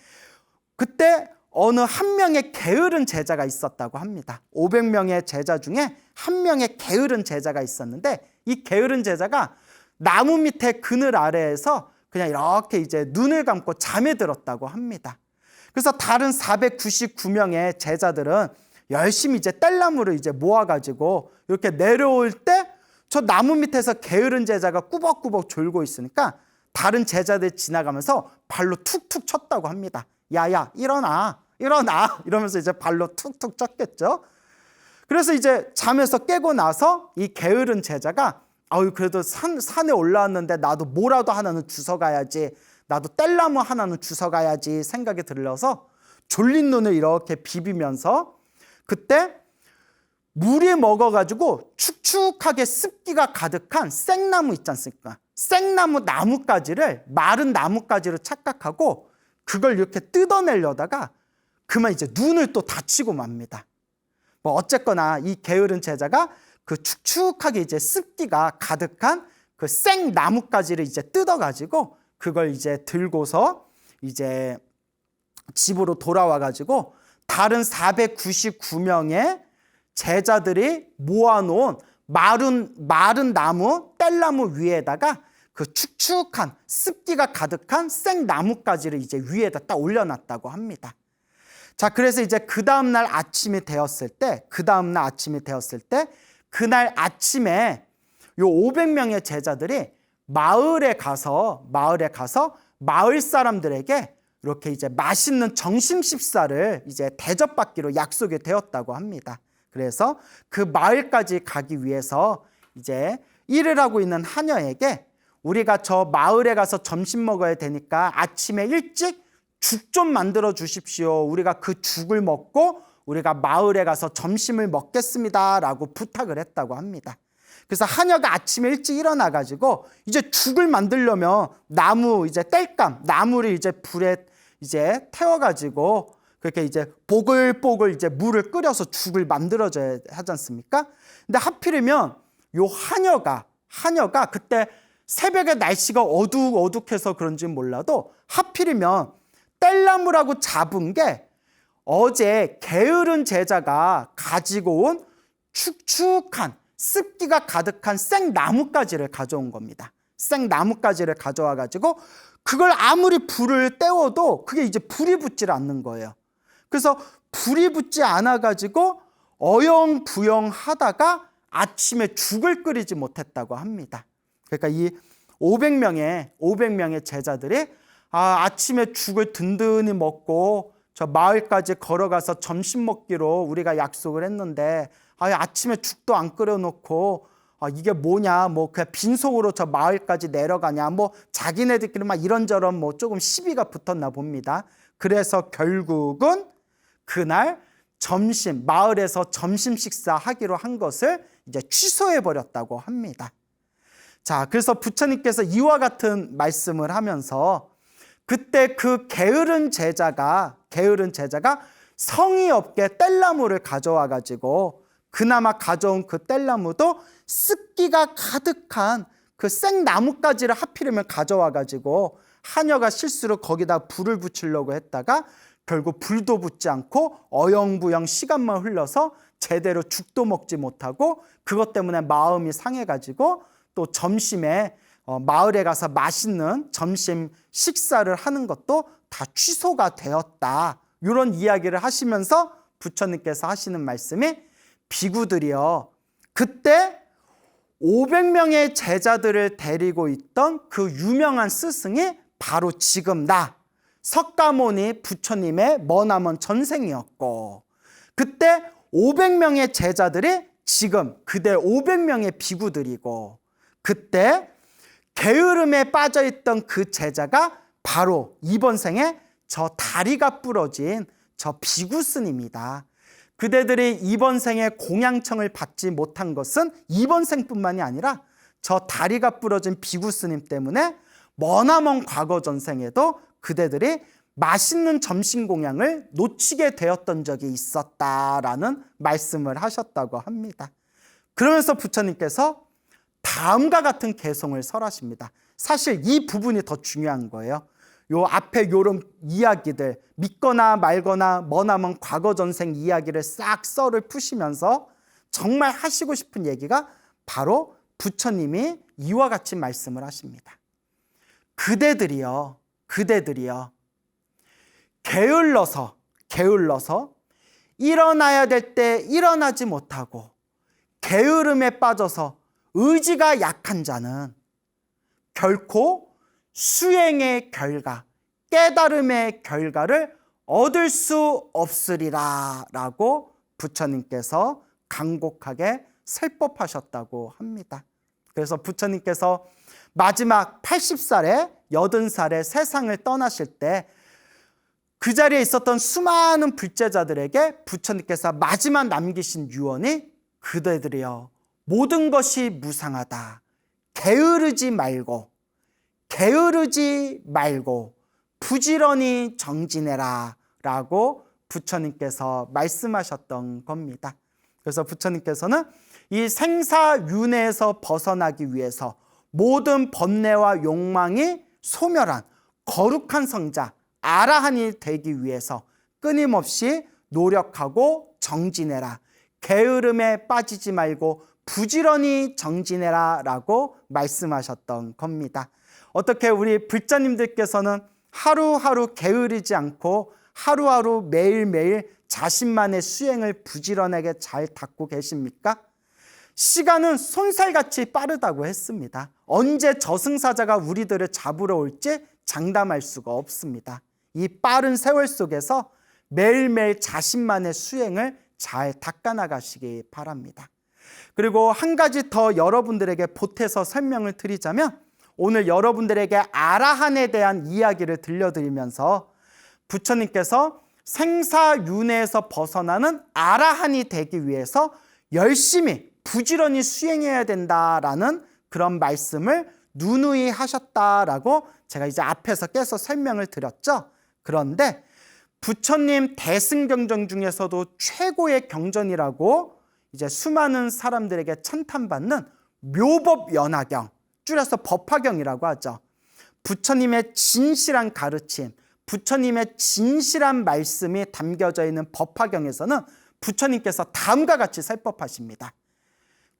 그때 어느 한 명의 게으른 제자가 있었다고 합니다. 500명의 제자 중에 한 명의 게으른 제자가 있었는데 이 게으른 제자가 나무 밑에 그늘 아래에서 그냥 이렇게 이제 눈을 감고 잠에 들었다고 합니다. 그래서 다른 499명의 제자들은 열심히 이제 땔나무를 이제 모아가지고 이렇게 내려올 때 저 나무 밑에서 게으른 제자가 꾸벅꾸벅 졸고 있으니까 다른 제자들 지나가면서 발로 툭툭 쳤다고 합니다. 야야 일어나 이러면서 이제 발로 툭툭 쳤겠죠. 그래서 이제 잠에서 깨고 나서 이 게으른 제자가 그래도 산에 올라왔는데 나도 뭐라도 하나는 주워가야지, 나도 땔나무 하나는 주워가야지 생각이 들어서 졸린 눈을 이렇게 비비면서 그때 물이 먹어가지고 축축하게 습기가 가득한 생나무 있지 않습니까? 생나무 나뭇가지를 마른 나뭇가지로 착각하고 그걸 이렇게 뜯어내려다가 그만 이제 눈을 또 다치고 맙니다. 뭐 어쨌거나 이 게으른 제자가 그 축축하게 이제 습기가 가득한 그 생나뭇가지를 이제 뜯어가지고 그걸 이제 들고서 이제 집으로 돌아와가지고 다른 499명의 제자들이 모아놓은 마른 나무, 땔나무 위에다가 그 축축한 습기가 가득한 생나뭇가지를 이제 위에다 딱 올려놨다고 합니다. 자, 그래서 이제 그 다음날 아침이 되었을 때 그날 아침에 요 500명의 제자들이 마을에 가서 마을 사람들에게 이렇게 이제 맛있는 점심 식사를 이제 대접받기로 약속이 되었다고 합니다. 그래서 그 마을까지 가기 위해서 이제 일을 하고 있는 하녀에게 우리가 저 마을에 가서 점심 먹어야 되니까 아침에 일찍 죽 좀 만들어 주십시오. 우리가 그 죽을 먹고 우리가 마을에 가서 점심을 먹겠습니다 라고 부탁을 했다고 합니다. 그래서 하녀가 아침에 일찍 일어나가지고 이제 죽을 만들려면 나무 이제 땔감 나무를 이제 불에 이제 태워가지고 그렇게 이제 보글보글 이제 물을 끓여서 죽을 만들어줘야 하지 않습니까? 근데 하필이면 요 하녀가 그때 새벽에 날씨가 어둑어둑해서 그런지 몰라도 하필이면 뗄나무라고 잡은 게 어제 게으른 제자가 가지고 온 축축한 습기가 가득한 생나뭇가지를 가져온 겁니다. 생나뭇가지를 가져와 가지고 그걸 아무리 불을 떼워도 그게 이제 불이 붙질 않는 거예요. 그래서 불이 붙지 않아 가지고 어영부영 하다가 아침에 죽을 끓이지 못했다고 합니다. 그러니까 이 500명의 제자들이 아침에 죽을 든든히 먹고 저 마을까지 걸어가서 점심 먹기로 우리가 약속을 했는데 아침에 죽도 안 끓여놓고 이게 뭐냐, 뭐 그냥 빈속으로 저 마을까지 내려가냐, 뭐 자기네들끼리 막 이런저런 뭐 조금 시비가 붙었나 봅니다. 그래서 결국은 그날 마을에서 점심 식사하기로 한 것을 이제 취소해 버렸다고 합니다. 자, 그래서 부처님께서 이와 같은 말씀을 하면서 그때 그 게으른 제자가 성의 없게 뗄나무를 가져와 가지고 그나마 가져온 그 뗄나무도 습기가 가득한 그 생나뭇가지를 하필이면 가져와 가지고 하녀가 실수로 거기다 불을 붙이려고 했다가 결국 불도 붙지 않고 어영부영 시간만 흘러서 제대로 죽도 먹지 못하고 그것 때문에 마음이 상해가지고 또 점심에 마을에 가서 맛있는 점심 식사를 하는 것도 다 취소가 되었다. 이런 이야기를 하시면서 부처님께서 하시는 말씀이 비구들이여 그때 500명의 제자들을 데리고 있던 그 유명한 스승이 바로 지금 나 석가모니 부처님의 머나먼 전생이었고 그때 500명의 제자들이 지금 그대 500명의 비구들이고 그때 게으름에 빠져있던 그 제자가 바로 이번 생에 저 다리가 부러진 저 비구 스님이다. 그대들이 이번 생에 공양청을 받지 못한 것은 이번 생뿐만이 아니라 저 다리가 부러진 비구 스님 때문에 머나먼 과거 전생에도 그대들이 맛있는 점심 공양을 놓치게 되었던 적이 있었다라는 말씀을 하셨다고 합니다. 그러면서 부처님께서 다음과 같은 개송을 설하십니다. 사실 이 부분이 더 중요한 거예요. 요 앞에 요런 이야기들 믿거나 말거나 머나먼 과거 전생 이야기를 싹 썰을 푸시면서 정말 하시고 싶은 얘기가 바로 부처님이 이와 같이 말씀을 하십니다. 그대들이여 게을러서 일어나야 될 때 일어나지 못하고 게으름에 빠져서 의지가 약한 자는 결코 수행의 결과, 깨달음의 결과를 얻을 수 없으리라 라고 부처님께서 간곡하게 설법하셨다고 합니다. 그래서 부처님께서 마지막 80살에 80살에 세상을 떠나실 때 그 자리에 있었던 수많은 불제자들에게 부처님께서 마지막 남기신 유언이 그대들이여 모든 것이 무상하다. 게으르지 말고 부지런히 정진해라 라고 부처님께서 말씀하셨던 겁니다. 그래서 부처님께서는 이 생사윤회에서 벗어나기 위해서 모든 번뇌와 욕망이 소멸한 거룩한 성자 아라한이 되기 위해서 끊임없이 노력하고 정진해라. 게으름에 빠지지 말고 부지런히 정진해라 라고 말씀하셨던 겁니다. 어떻게 우리 불자님들께서는 하루하루 게으르지 않고 하루하루 매일매일 자신만의 수행을 부지런하게 잘 닦고 계십니까? 시간은 손살같이 빠르다고 했습니다. 언제 저승사자가 우리들을 잡으러 올지 장담할 수가 없습니다. 이 빠른 세월 속에서 매일매일 자신만의 수행을 잘 닦아나가시기 바랍니다. 그리고 한 가지 더 여러분들에게 보태서 설명을 드리자면 오늘 여러분들에게 아라한에 대한 이야기를 들려드리면서 부처님께서 생사윤회에서 벗어나는 아라한이 되기 위해서 열심히 부지런히 수행해야 된다라는 그런 말씀을 누누이 하셨다라고 제가 이제 앞에서 계속 설명을 드렸죠. 그런데 부처님 대승경전 중에서도 최고의 경전이라고 이제 수많은 사람들에게 찬탄받는 묘법연화경, 줄여서 법화경이라고 하죠. 부처님의 진실한 가르침, 부처님의 진실한 말씀이 담겨져 있는 법화경에서는 부처님께서 다음과 같이 설법하십니다.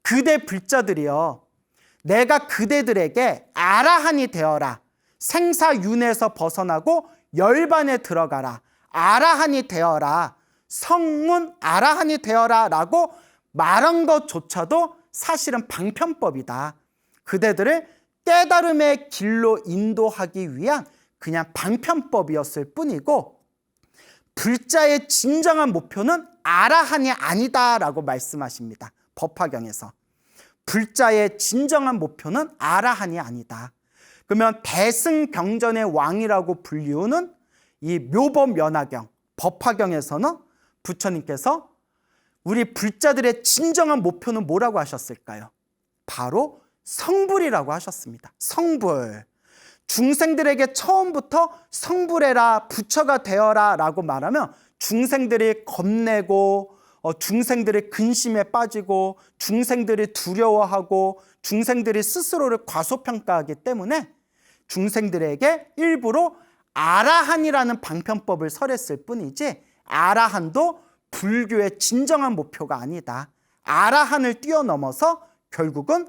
그대 불자들이여, 내가 그대들에게 아라한이 되어라. 생사윤회에서 벗어나고 열반에 들어가라. 아라한이 되어라. 성문 아라한이 되어라 라고 말한 것조차도 사실은 방편법이다. 그대들을 깨달음의 길로 인도하기 위한 그냥 방편법이었을 뿐이고, 불자의 진정한 목표는 아라한이 아니다 라고 말씀하십니다. 법화경에서 불자의 진정한 목표는 아라한이 아니다. 그러면 대승경전의 왕이라고 불리우는 이 묘법연화경, 법화경에서는 부처님께서 우리 불자들의 진정한 목표는 뭐라고 하셨을까요? 바로 성불이라고 하셨습니다. 성불. 중생들에게 처음부터 성불해라, 부처가 되어라 라고 말하면 중생들이 겁내고 중생들이 근심에 빠지고 중생들이 두려워하고 중생들이 스스로를 과소평가하기 때문에 중생들에게 일부러 아라한이라는 방편법을 설했을 뿐이지, 아라한도 불교의 진정한 목표가 아니다. 아라한을 뛰어넘어서 결국은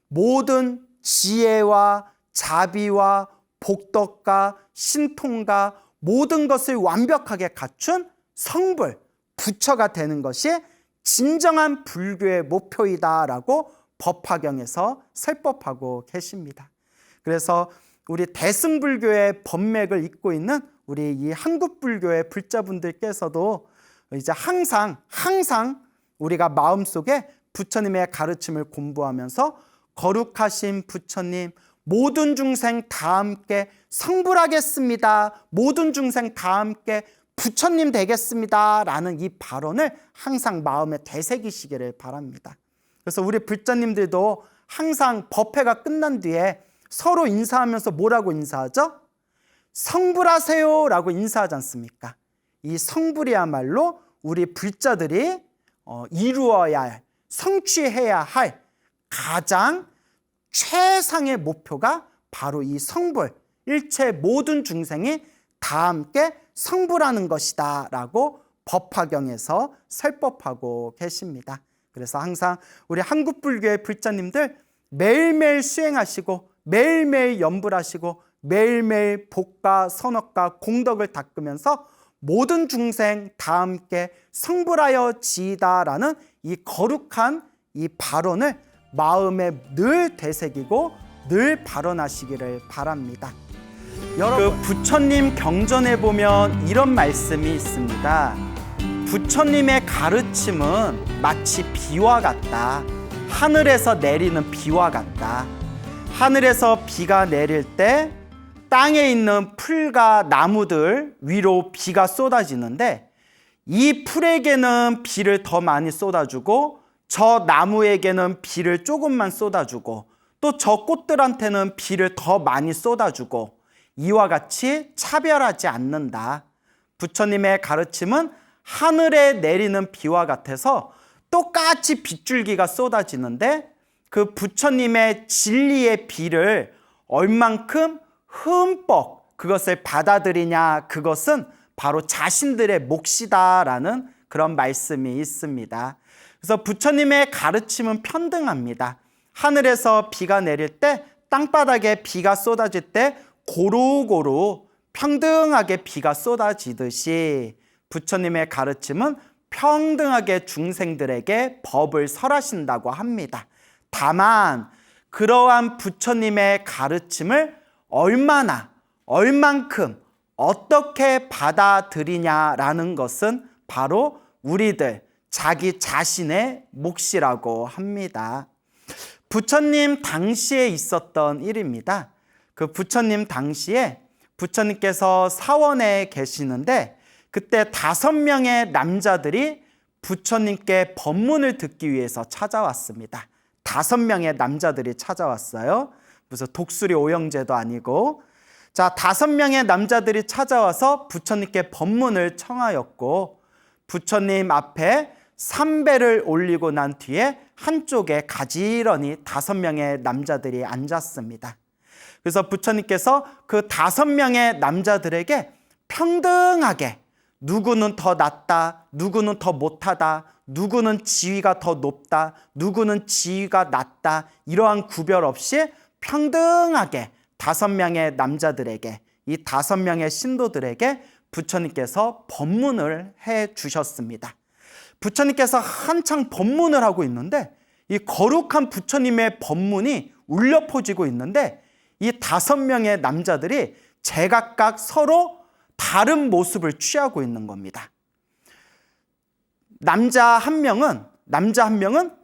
모든 지혜와 자비와 복덕과 신통과 모든 것을 완벽하게 갖춘 성불, 부처가 되는 것이 진정한 불교의 목표이다라고 법화경에서 설법하고 계십니다. 그래서 우리 대승불교의 법맥을 잇고 있는 우리 이 한국불교의 불자분들께서도 이제 항상 우리가 마음속에 부처님의 가르침을 공부하면서 거룩하신 부처님, 모든 중생 다 함께 성불하겠습니다. 모든 중생 다 함께 부처님 되겠습니다. 라는 이 발언을 항상 마음에 되새기시기를 바랍니다. 그래서 우리 불자님들도 항상 법회가 끝난 뒤에 서로 인사하면서 뭐라고 인사하죠? 성불하세요 라고 인사하지 않습니까? 이 성불이야말로 우리 불자들이 이루어야 할, 성취해야 할 가장 최상의 목표가 바로 이 성불, 일체 모든 중생이 다 함께 성불하는 것이다 라고 법화경에서 설법하고 계십니다. 그래서 항상 우리 한국불교의 불자님들 매일매일 수행하시고 매일매일 염불하시고 매일매일 복과 선업과 공덕을 닦으면서 모든 중생 다 함께 성불하여 지이다라는 이 거룩한 이 발언을 마음에 늘 되새기고 늘 발언하시기를 바랍니다. 여러분, 그 부처님 경전에 보면 이런 말씀이 있습니다. 부처님의 가르침은 마치 비와 같다. 하늘에서 내리는 비와 같다. 하늘에서 비가 내릴 때 땅에 있는 풀과 나무들 위로 비가 쏟아지는데, 이 풀에게는 비를 더 많이 쏟아주고 저 나무에게는 비를 조금만 쏟아주고 또 저 꽃들한테는 비를 더 많이 쏟아주고 이와 같이 차별하지 않는다. 부처님의 가르침은 하늘에 내리는 비와 같아서 똑같이 빗줄기가 쏟아지는데, 그 부처님의 진리의 비를 얼만큼 흠뻑 그것을 받아들이냐, 그것은 바로 자신들의 몫이다라는 그런 말씀이 있습니다. 그래서 부처님의 가르침은 편등합니다. 하늘에서 비가 내릴 때, 땅바닥에 비가 쏟아질 때 고루고루 평등하게 비가 쏟아지듯이 부처님의 가르침은 평등하게 중생들에게 법을 설하신다고 합니다. 다만 그러한 부처님의 가르침을 얼만큼 어떻게 받아들이냐라는 것은 바로 우리들 자기 자신의 몫이라고 합니다. 부처님 당시에 있었던 일입니다. 그 부처님 당시에 부처님께서 사원에 계시는데, 그때 5명의 남자들이 부처님께 법문을 듣기 위해서 찾아왔습니다. 5명의 남자들이 찾아왔어요. 무슨 독수리 오형제도 아니고. 자, 5명의 남자들이 찾아와서 부처님께 법문을 청하였고 부처님 앞에 삼배를 올리고 난 뒤에 한쪽에 가지런히 5명의 남자들이 앉았습니다. 그래서 부처님께서 그 5명의 남자들에게 평등하게 누구는 더 낫다, 누구는 더 못하다, 누구는 지위가 더 높다, 누구는 지위가 낮다, 이러한 구별 없이 평등하게 5명의 남자들에게, 이 5명의 신도들에게 부처님께서 법문을 해 주셨습니다. 부처님께서 한창 법문을 하고 있는데 이 거룩한 부처님의 법문이 울려 퍼지고 있는데 이 5명의 남자들이 제각각 서로 다른 모습을 취하고 있는 겁니다. 남자 한 명은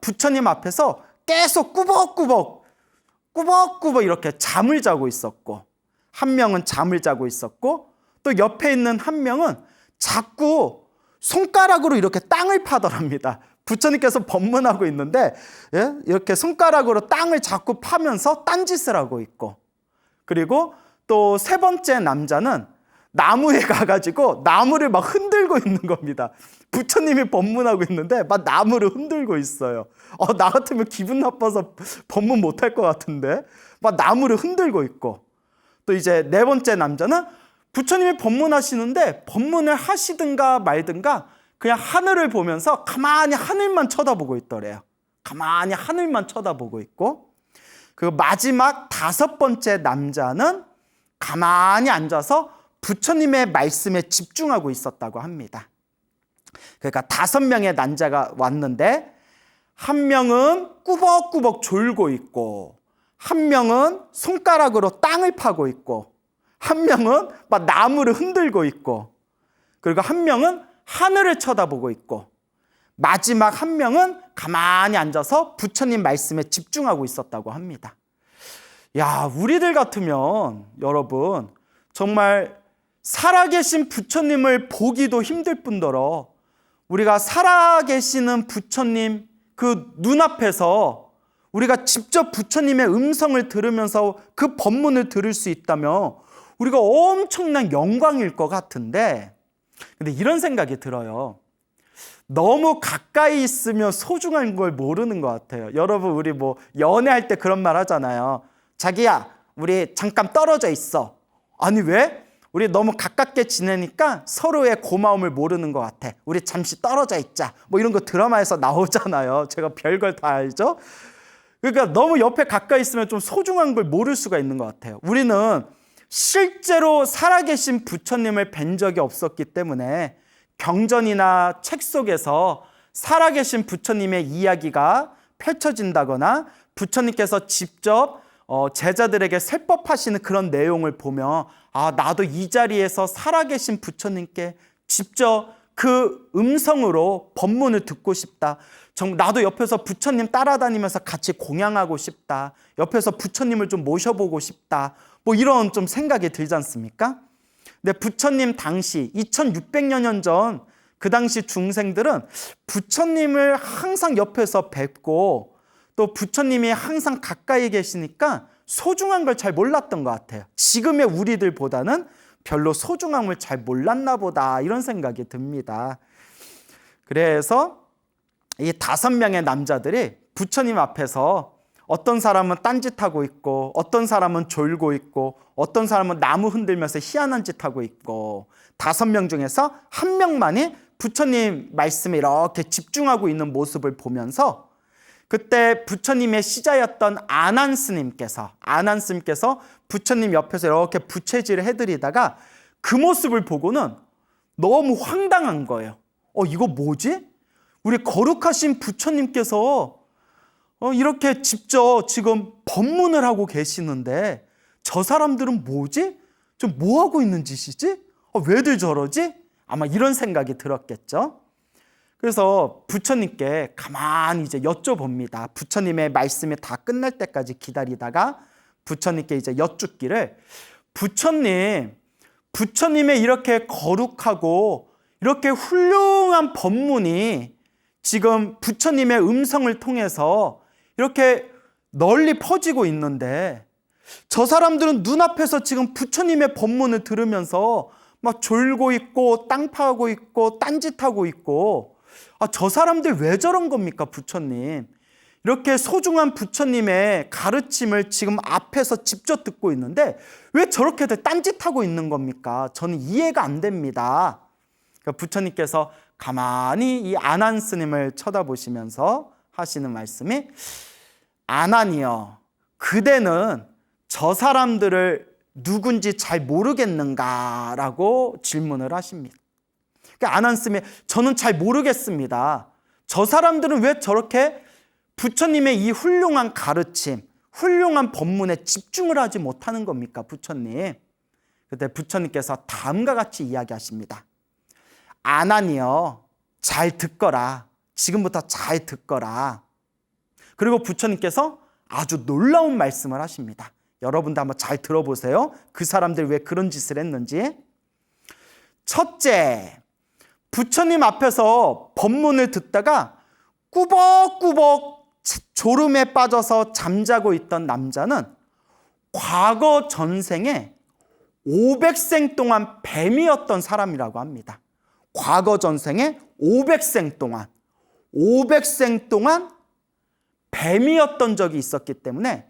부처님 앞에서 계속 꾸벅꾸벅 이렇게 잠을 자고 있었고, 한 명은 잠을 자고 있었고, 또 옆에 있는 한 명은 자꾸 손가락으로 이렇게 땅을 파더랍니다. 부처님께서 법문하고 있는데 이렇게 손가락으로 땅을 자꾸 파면서 딴짓을 하고 있고, 그리고 또 3번째 남자는 나무에 가가지고 나무를 막 흔들고 있는 겁니다. 부처님이 법문하고 있는데 막 나무를 흔들고 있어요. 나 같으면 기분 나빠서 법문 못할 것 같은데 막 나무를 흔들고 있고, 또 이제 4번째 남자는 부처님이 법문하시는데 법문을 하시든가 말든가 그냥 하늘을 보면서 가만히 하늘만 쳐다보고 있더래요. 가만히 하늘만 쳐다보고 있고, 그 마지막 5번째 남자는 가만히 앉아서 부처님의 말씀에 집중하고 있었다고 합니다. 그러니까 5명의 남자가 왔는데 한 명은 꾸벅꾸벅 졸고 있고, 한 명은 손가락으로 땅을 파고 있고, 한 명은 막 나무를 흔들고 있고, 그리고 한 명은 하늘을 쳐다보고 있고, 마지막 한 명은 가만히 앉아서 부처님 말씀에 집중하고 있었다고 합니다. 야, 우리들 같으면 여러분 정말 살아계신 부처님을 보기도 힘들 뿐더러 우리가 살아계시는 부처님 그 눈앞에서 우리가 직접 부처님의 음성을 들으면서 그 법문을 들을 수 있다면 우리가 엄청난 영광일 것 같은데, 근데 이런 생각이 들어요. 너무 가까이 있으면 소중한 걸 모르는 것 같아요. 여러분, 우리 뭐 연애할 때 그런 말 하잖아요. 자기야, 우리 잠깐 떨어져 있어. 아니 왜? 우리 너무 가깝게 지내니까 서로의 고마움을 모르는 것 같아. 우리 잠시 떨어져 있자. 뭐 이런 거 드라마에서 나오잖아요. 제가 별걸 다 알죠? 그러니까 너무 옆에 가까이 있으면 좀 소중한 걸 모를 수가 있는 것 같아요. 우리는 실제로 살아계신 부처님을 뵌 적이 없었기 때문에 경전이나 책 속에서 살아계신 부처님의 이야기가 펼쳐진다거나 부처님께서 직접 제자들에게 설법하시는 그런 내용을 보면 나도 이 자리에서 살아계신 부처님께 직접 그 음성으로 법문을 듣고 싶다. 나도 옆에서 부처님 따라다니면서 같이 공양하고 싶다. 옆에서 부처님을 좀 모셔보고 싶다. 뭐 이런 좀 생각이 들지 않습니까? 근데 부처님 당시 2600여 년 전 그 당시 중생들은 부처님을 항상 옆에서 뵙고 또 부처님이 항상 가까이 계시니까 소중한 걸 잘 몰랐던 것 같아요. 지금의 우리들보다는 별로 소중함을 잘 몰랐나 보다, 이런 생각이 듭니다. 그래서 이 5명의 남자들이 부처님 앞에서 어떤 사람은 딴짓하고 있고, 어떤 사람은 졸고 있고, 어떤 사람은 나무 흔들면서 희한한 짓 하고 있고, 5명 중에서 한 명만이 부처님 말씀에 이렇게 집중하고 있는 모습을 보면서 그때 부처님의 시자였던 아난 스님께서 부처님 옆에서 이렇게 부채질을 해드리다가 그 모습을 보고는 너무 황당한 거예요. 이거 뭐지? 우리 거룩하신 부처님께서 이렇게 직접 지금 법문을 하고 계시는데 저 사람들은 뭐지? 좀 뭐 하고 있는 짓이지? 왜들 저러지? 아마 이런 생각이 들었겠죠. 그래서 부처님께 가만히 이제 여쭤봅니다. 부처님의 말씀이 다 끝날 때까지 기다리다가 부처님께 이제 여쭙기를, 부처님의 이렇게 거룩하고 이렇게 훌륭한 법문이 지금 부처님의 음성을 통해서 이렇게 널리 퍼지고 있는데 저 사람들은 눈앞에서 지금 부처님의 법문을 들으면서 막 졸고 있고 땅 파고 있고 딴짓하고 있고, 저 사람들 왜 저런 겁니까 부처님? 이렇게 소중한 부처님의 가르침을 지금 앞에서 직접 듣고 있는데 왜 저렇게들 딴짓하고 있는 겁니까? 저는 이해가 안 됩니다. 그러니까 부처님께서 가만히 이 아난 스님을 쳐다보시면서 하시는 말씀이, 아난이여, 그대는 저 사람들을 누군지 잘 모르겠는가라고 질문을 하십니다. 그러니까 아난 스님이, 저는 잘 모르겠습니다. 저 사람들은 왜 저렇게 부처님의 이 훌륭한 가르침, 훌륭한 법문에 집중을 하지 못하는 겁니까 부처님? 그때 부처님께서 다음과 같이 이야기하십니다. 아난이여, 잘 듣거라. 지금부터 잘 듣거라. 그리고 부처님께서 아주 놀라운 말씀을 하십니다. 여러분도 한번 잘 들어보세요. 그 사람들이 왜 그런 짓을 했는지. 첫째, 부처님 앞에서 법문을 듣다가 꾸벅꾸벅 졸음에 빠져서 잠자고 있던 남자는 과거 전생에 500생 동안 뱀이었던 사람이라고 합니다. 과거 전생에 500생 동안 뱀이었던 적이 있었기 때문에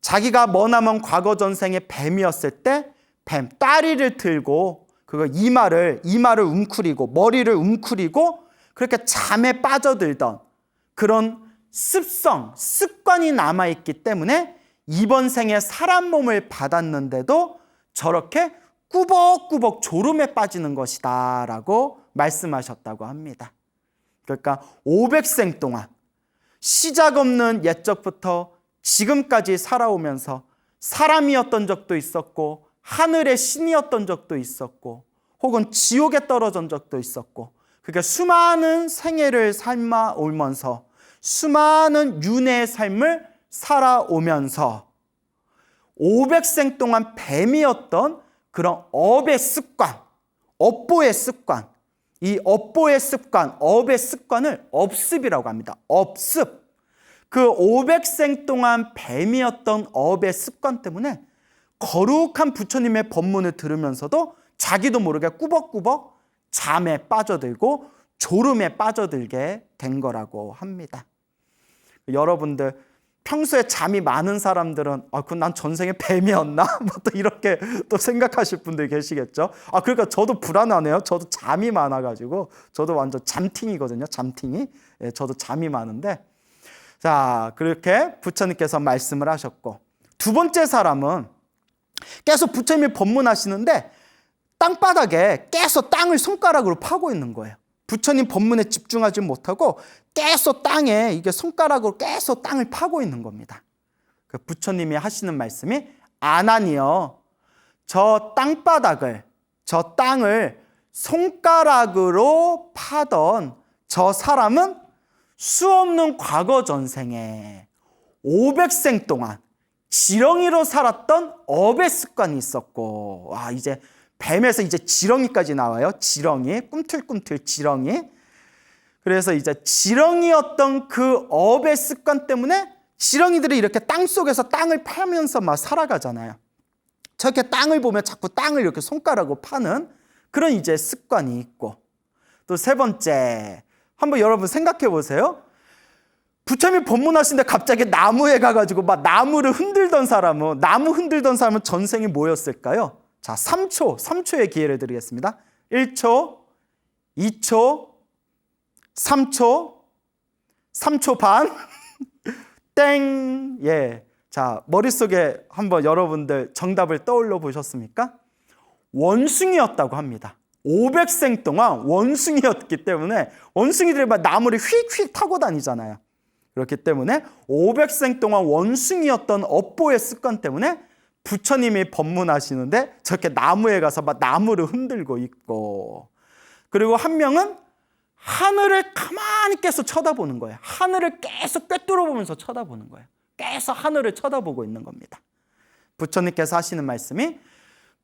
자기가 머나먼 과거 전생에 뱀이었을 때 뱀 따리를 들고 그거 이마를 웅크리고 머리를 웅크리고 그렇게 잠에 빠져들던 그런 습관이 남아있기 때문에 이번 생에 사람 몸을 받았는데도 저렇게 꾸벅꾸벅 졸음에 빠지는 것이다 라고 말씀하셨다고 합니다. 그러니까 500생 동안 시작 없는 옛적부터 지금까지 살아오면서 사람이었던 적도 있었고 하늘의 신이었던 적도 있었고 혹은 지옥에 떨어진 적도 있었고, 그러니까 수많은 생애를 삶아오면서 수많은 윤회의 삶을 살아오면서 500생 동안 뱀이었던 그런 업의 습관, 업보의 습관, 이 업보의 습관, 업의 습관을 업습이라고 합니다. 업습. 그 500생 동안 뱀이었던 업의 습관 때문에 거룩한 부처님의 법문을 들으면서도 자기도 모르게 꾸벅꾸벅 잠에 빠져들고 졸음에 빠져들게 된 거라고 합니다. 여러분들 평소에 잠이 많은 사람들은 그럼 난 전생에 뱀이었나? 또 이렇게 또 생각하실 분들 계시겠죠. 그러니까 저도 불안하네요. 저도 잠이 많아가지고 저도 완전 잠팅이거든요. 잠팅이. 예, 저도 잠이 많은데, 자, 그렇게 부처님께서 말씀을 하셨고, 두 번째 사람은 계속 부처님이 법문하시는데 땅바닥에 계속 땅을 손가락으로 파고 있는 거예요. 부처님 법문에 집중하지 못하고 계속 땅에 이게 손가락으로 계속 땅을 파고 있는 겁니다. 부처님이 하시는 말씀이, 아난이여, 저 땅을 손가락으로 파던 저 사람은 수없는 과거 전생에 500생 동안 지렁이로 살았던 업의 습관이 있었고, 이제 뱀에서 이제 지렁이까지 나와요. 지렁이, 꿈틀꿈틀 지렁이. 그래서 이제 지렁이였던 그 업의 습관 때문에 지렁이들이 이렇게 땅 속에서 땅을 파면서 막 살아가잖아요. 저렇게 땅을 보면 자꾸 땅을 이렇게 손가락으로 파는 그런 이제 습관이 있고, 또 세 번째, 한번 여러분 생각해 보세요. 부처님이 법문하시는데 갑자기 나무에 가가지고 막 나무 흔들던 사람은 전생이 뭐였을까요? 자, 3초의 기회를 드리겠습니다. 1초, 2초, 3초 반, 땡. 예. 자, 머릿속에 한번 여러분들 정답을 떠올려 보셨습니까? 원숭이였다고 합니다. 500생 동안 원숭이였기 때문에, 원숭이들이 막 나무를 휙휙 타고 다니잖아요. 그렇기 때문에 500생 동안 원숭이였던 업보의 습관 때문에 부처님이 법문하시는데 저렇게 나무에 가서 막 나무를 흔들고 있고, 그리고 한 명은 하늘을 가만히 계속 쳐다보는 거예요. 하늘을 계속 꿰뚫어 보면서 쳐다보는 거예요. 계속 하늘을 쳐다보고 있는 겁니다. 부처님께서 하시는 말씀이,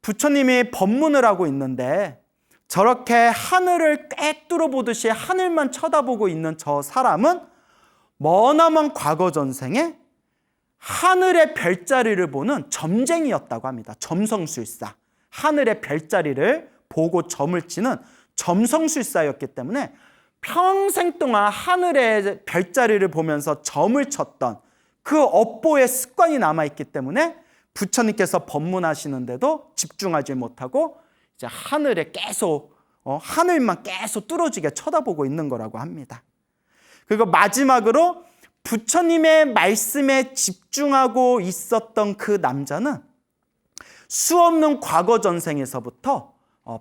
부처님이 법문을 하고 있는데 저렇게 하늘을 꿰뚫어 보듯이 하늘만 쳐다보고 있는 저 사람은 머나먼 과거 전생에 하늘의 별자리를 보는 점쟁이였다고 합니다. 점성술사. 하늘의 별자리를 보고 점을 치는 점성술사였기 때문에 평생 동안 하늘의 별자리를 보면서 점을 쳤던 그 업보의 습관이 남아있기 때문에 부처님께서 법문하시는데도 집중하지 못하고 이제 하늘에 계속 하늘만 계속 뚫어지게 쳐다보고 있는 거라고 합니다. 그리고 마지막으로 부처님의 말씀에 집중하고 있었던 그 남자는 수없는 과거 전생에서부터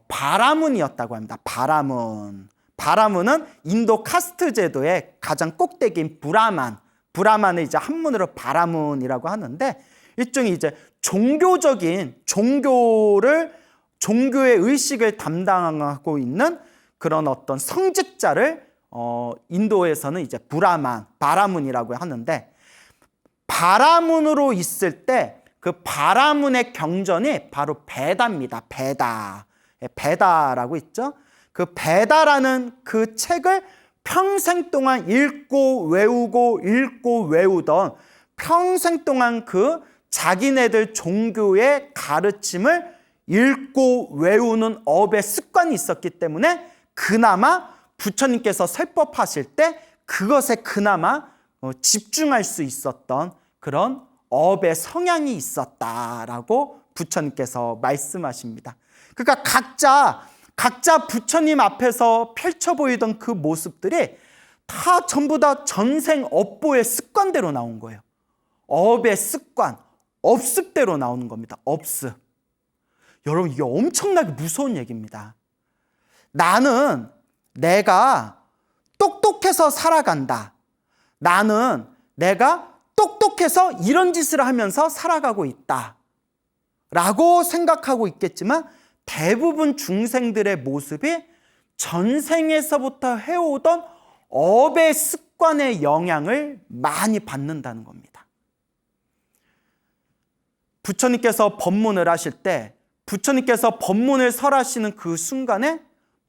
바라문이었다고 합니다. 바라문은 인도 카스트 제도의 가장 꼭대기인 브라만을 이제 한문으로 바라문이라고 하는데, 일종의 이제 종교의 의식을 담당하고 있는 그런 어떤 성직자를 인도에서는 이제 바라문이라고 하는데, 바라문으로 있을 때 그 바라문의 경전이 바로 베다입니다. 베다라고 있죠. 그 베다라는 그 책을 평생 동안 읽고 외우던, 평생 동안 그 자기네들 종교의 가르침을 읽고 외우는 업의 습관이 있었기 때문에 그나마 부처님께서 설법하실 때 그것에 그나마 집중할 수 있었던 그런 업의 성향이 있었다라고 부처님께서 말씀하십니다. 그러니까 각자 부처님 앞에서 펼쳐 보이던 그 모습들이 다 전부 다 전생 업보의 습관대로 나온 거예요. 업의 습관, 업습대로 나오는 겁니다. 업습. 여러분, 이게 엄청나게 무서운 얘기입니다. 나는 내가 똑똑해서 살아간다. 나는 내가 똑똑해서 이런 짓을 하면서 살아가고 있다. 라고 생각하고 있겠지만 대부분 중생들의 모습이 전생에서부터 해오던 업의 습관의 영향을 많이 받는다는 겁니다. 부처님께서 법문을 하실 때, 부처님께서 법문을 설하시는 그 순간에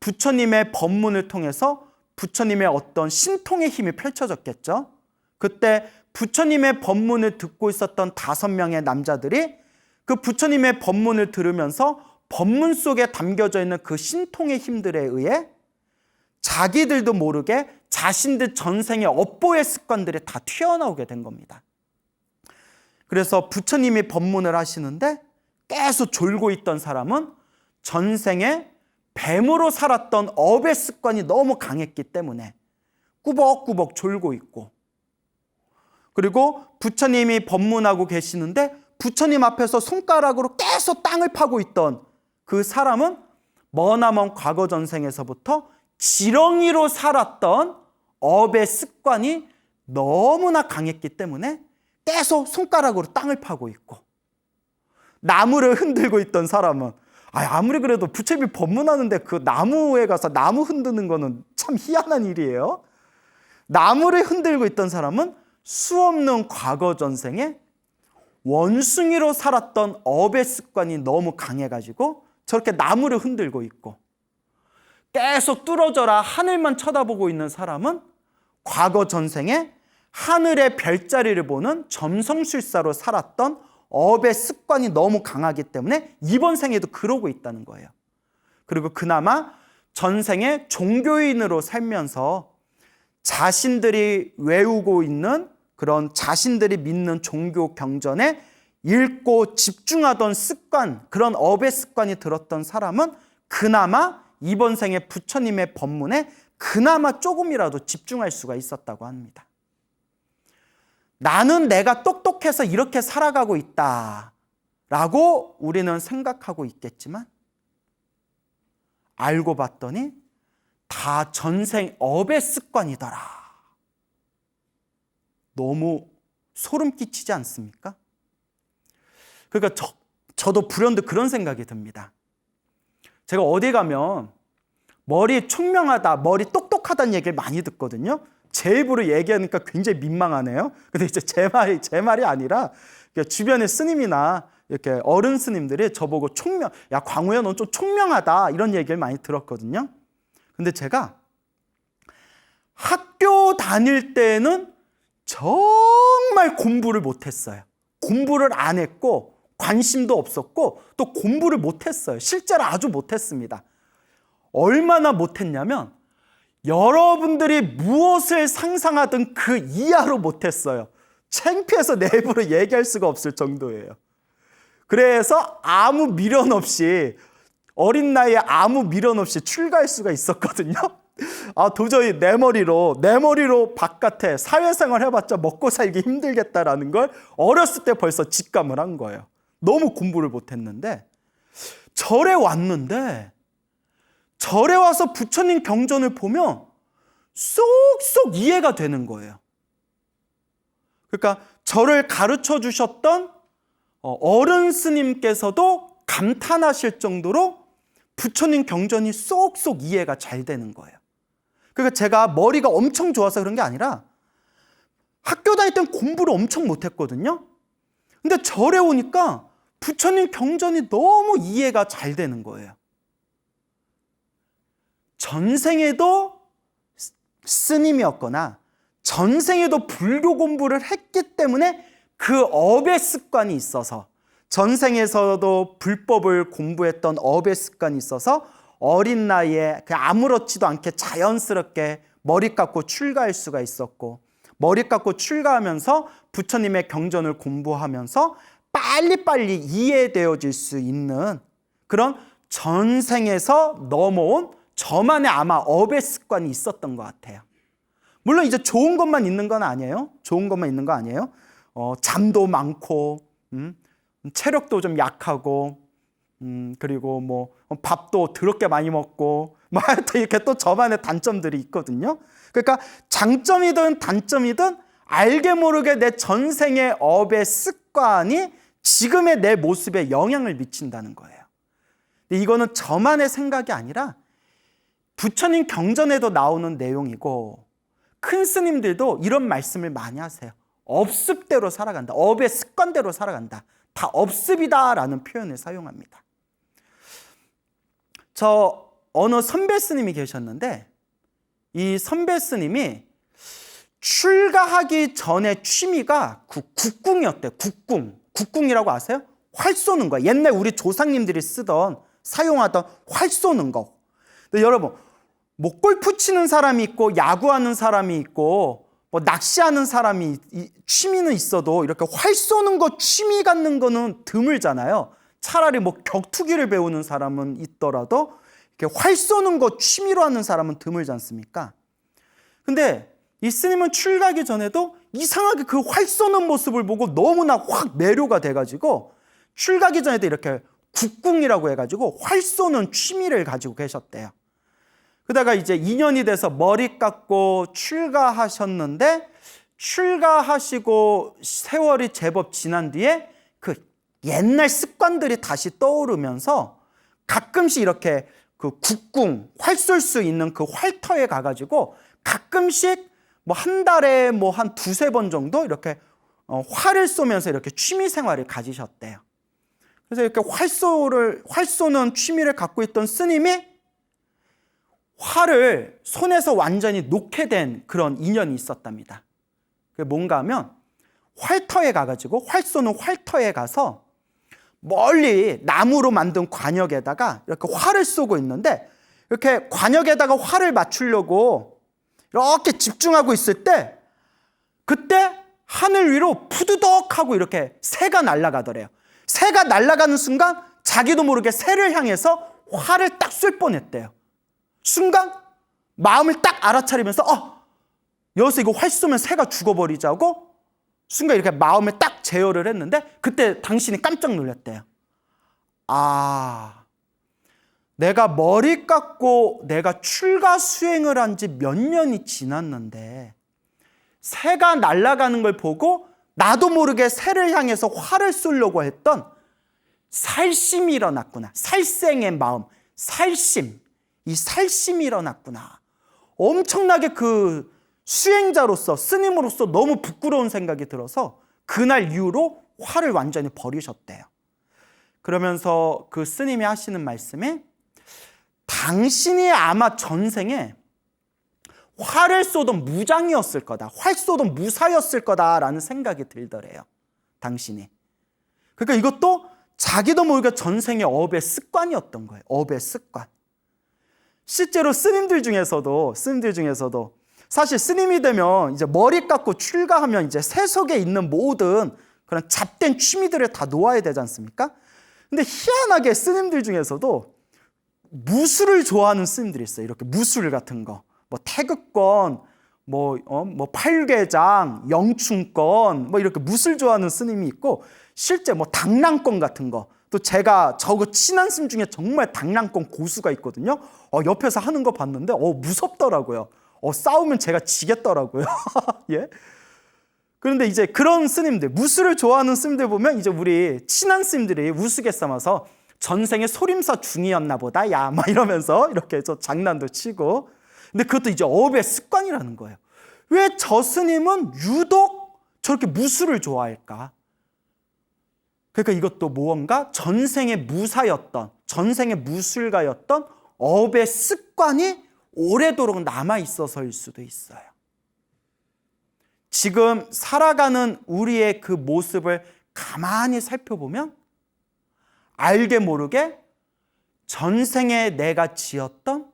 부처님의 법문을 통해서 부처님의 어떤 신통의 힘이 펼쳐졌겠죠. 그때 부처님의 법문을 듣고 있었던 5명의 남자들이 그 부처님의 법문을 들으면서 법문 속에 담겨져 있는 그 신통의 힘들에 의해 자기들도 모르게 자신들 전생의 업보의 습관들이 다 튀어나오게 된 겁니다. 그래서 부처님이 법문을 하시는데 계속 졸고 있던 사람은 전생에 뱀으로 살았던 업의 습관이 너무 강했기 때문에 꾸벅꾸벅 졸고 있고, 그리고 부처님이 법문하고 계시는데 부처님 앞에서 손가락으로 계속 땅을 파고 있던 그 사람은 머나먼 과거 전생에서부터 지렁이로 살았던 업의 습관이 너무나 강했기 때문에 계속 손가락으로 땅을 파고 있고, 나무를 흔들고 있던 사람은 아무리 그래도 부처님이 법문하는데 그 나무에 가서 나무 흔드는 거는 참 희한한 일이에요. 나무를 흔들고 있던 사람은 수없는 과거 전생에 원숭이로 살았던 업의 습관이 너무 강해가지고 저렇게 나무를 흔들고 있고, 계속 뚫어져라 하늘만 쳐다보고 있는 사람은 과거 전생에 하늘의 별자리를 보는 점성술사로 살았던 업의 습관이 너무 강하기 때문에 이번 생에도 그러고 있다는 거예요. 그리고 그나마 전생에 종교인으로 살면서 자신들이 외우고 있는 그런 자신들이 믿는 종교 경전에 읽고 집중하던 습관, 그런 업의 습관이 들었던 사람은 그나마 이번 생에 부처님의 법문에 그나마 조금이라도 집중할 수가 있었다고 합니다. 나는 내가 똑똑해서 이렇게 살아가고 있다라고 우리는 생각하고 있겠지만 알고 봤더니 다 전생 업의 습관이더라. 너무 소름 끼치지 않습니까? 그러니까 저도 불현듯 그런 생각이 듭니다. 제가 어디 가면 머리 총명하다, 머리 똑똑하다는 얘기를 많이 듣거든요. 제 입으로 얘기하니까 굉장히 민망하네요. 근데 이제 제 말이 아니라 주변의 스님이나 이렇게 어른 스님들이 저보고 야 광우야 넌 좀 총명하다 이런 얘기를 많이 들었거든요. 근데 제가 학교 다닐 때는 정말 공부를 못했어요. 공부를 안 했고 관심도 없었고 또 공부를 못했어요. 실제로 아주 못했습니다. 얼마나 못했냐면 여러분들이 무엇을 상상하든 그 이하로 못했어요. 창피해서 내 입으로 얘기할 수가 없을 정도예요. 그래서 아무 미련 없이 어린 나이에 아무 미련 없이 출가할 수가 있었거든요. 도저히 내 머리로 바깥에 사회생활 해봤자 먹고 살기 힘들겠다라는 걸 어렸을 때 벌써 직감을 한 거예요. 너무 공부를 못했는데 절에 왔는데 절에 와서 부처님 경전을 보면 쏙쏙 이해가 되는 거예요. 그러니까 저를 가르쳐 주셨던 어른 스님께서도 감탄하실 정도로 부처님 경전이 쏙쏙 이해가 잘 되는 거예요. 그러니까 제가 머리가 엄청 좋아서 그런 게 아니라 학교 다닐 땐 공부를 엄청 못했거든요. 근데 절에 오니까 부처님 경전이 너무 이해가 잘 되는 거예요. 전생에도 스님이었거나 전생에도 불교 공부를 했기 때문에 그 업의 습관이 있어서 전생에서도 불법을 공부했던 업의 습관이 있어서 어린 나이에 그냥 아무렇지도 않게 자연스럽게 머리 깎고 출가할 수가 있었고 머리 깎고 출가하면서 부처님의 경전을 공부하면서 빨리빨리 이해되어질 수 있는 그런 전생에서 넘어온 저만의 아마 업의 습관이 있었던 것 같아요. 물론 이제 좋은 것만 있는 건 아니에요. 좋은 것만 있는 거 아니에요. 잠도 많고 체력도 좀 약하고 그리고 뭐 밥도 더럽게 많이 먹고 뭐 하여튼 이렇게 또 저만의 단점들이 있거든요. 그러니까 장점이든 단점이든 알게 모르게 내 전생의 업의 습관이 지금의 내 모습에 영향을 미친다는 거예요. 근데 이거는 저만의 생각이 아니라 부처님 경전에도 나오는 내용이고 큰 스님들도 이런 말씀을 많이 하세요. 업습대로 살아간다. 업의 습관대로 살아간다. 다 업습이다라는 표현을 사용합니다. 저 어느 선배 스님이 계셨는데 이 선배 스님이 출가하기 전에 취미가 국궁이었대요. 국궁이라고 아세요? 활 쏘는 거예요. 옛날 우리 조상님들이 사용하던 활 쏘는 거. 근데 여러분 뭐 골프 치는 사람이 있고 야구하는 사람이 있고 뭐 낚시하는 사람이 취미는 있어도 이렇게 활 쏘는 거 취미 갖는 거는 드물잖아요. 차라리 뭐 격투기를 배우는 사람은 있더라도 이렇게 활 쏘는 거 취미로 하는 사람은 드물지 않습니까? 근데 이 스님은 출가하기 전에도 이상하게 그 활 쏘는 모습을 보고 너무나 확 매료가 돼가지고 출가하기 전에도 이렇게 국궁이라고 해가지고 활 쏘는 취미를 가지고 계셨대요. 그러다가 이제 2년이 돼서 머리 깎고 출가하셨는데 출가하시고 세월이 제법 지난 뒤에 그 옛날 습관들이 다시 떠오르면서 가끔씩 이렇게 그 국궁, 활 쏠 수 있는 그 활터에 가가지고 가끔씩 뭐 한 달에 뭐 한 두세 번 정도 이렇게 활을 쏘면서 이렇게 취미 생활을 가지셨대요. 그래서 이렇게 활 쏘는 취미를 갖고 있던 스님이 활을 손에서 완전히 놓게 된 그런 인연이 있었답니다. 그게 뭔가 하면 활터에 가가지고 활 쏘는 활터에 가서 멀리 나무로 만든 관역에다가 이렇게 활을 쏘고 있는데 이렇게 관역에다가 활을 맞추려고 이렇게 집중하고 있을 때 그때 하늘 위로 푸드덕하고 이렇게 새가 날아가더래요. 새가 날아가는 순간 자기도 모르게 새를 향해서 활을 딱 쏠 뻔했대요. 순간 마음을 딱 알아차리면서 여기서 이거 활 쏘면 새가 죽어버리자고 순간 이렇게 마음을 딱 제어를 했는데 그때 당신이 깜짝 놀랐대요. 내가 머리 깎고 내가 출가 수행을 한 지 몇 년이 지났는데 새가 날아가는 걸 보고 나도 모르게 새를 향해서 활을 쏘려고 했던 살심이 일어났구나. 살생의 마음, 살심. 이 살심이 일어났구나. 엄청나게 그 수행자로서 스님으로서 너무 부끄러운 생각이 들어서 그날 이후로 활을 완전히 버리셨대요. 그러면서 그 스님이 하시는 말씀에 당신이 아마 전생에 활을 쏘던 무장이었을 거다. 활 쏘던 무사였을 거다라는 생각이 들더래요. 당신이. 그러니까 이것도 자기도 모르게 전생의 업의 습관이었던 거예요. 업의 습관. 실제로 스님들 중에서도 사실 스님이 되면 이제 머리 깎고 출가하면 이제 세속에 있는 모든 그런 잡된 취미들을 다 놓아야 되지 않습니까? 근데 희한하게 스님들 중에서도 무술을 좋아하는 스님들이 있어요. 이렇게 무술 같은 거. 뭐 태극권, 뭐 팔괘장, 영춘권, 뭐 이렇게 무술 좋아하는 스님이 있고, 실제 뭐 당랑권 같은 거. 또 제가 저거 친한 스님 중에 정말 당랑권 고수가 있거든요. 옆에서 하는 거 봤는데 무섭더라고요. 싸우면 제가 지겠더라고요. 예? 그런데 이제 그런 스님들, 무술을 좋아하는 스님들 보면 이제 우리 친한 스님들이 우스갯 삼아서 전생에 소림사 중이었나 보다, 야, 막 이러면서 이렇게 해서 장난도 치고. 근데 그것도 이제 업의 습관이라는 거예요. 왜 저 스님은 유독 저렇게 무술을 좋아할까? 그러니까 이것도 무언가 전생의 무사였던, 전생의 무술가였던 업의 습관이 오래도록 남아있어서일 수도 있어요. 지금 살아가는 우리의 그 모습을 가만히 살펴보면 알게 모르게 전생에 내가 지었던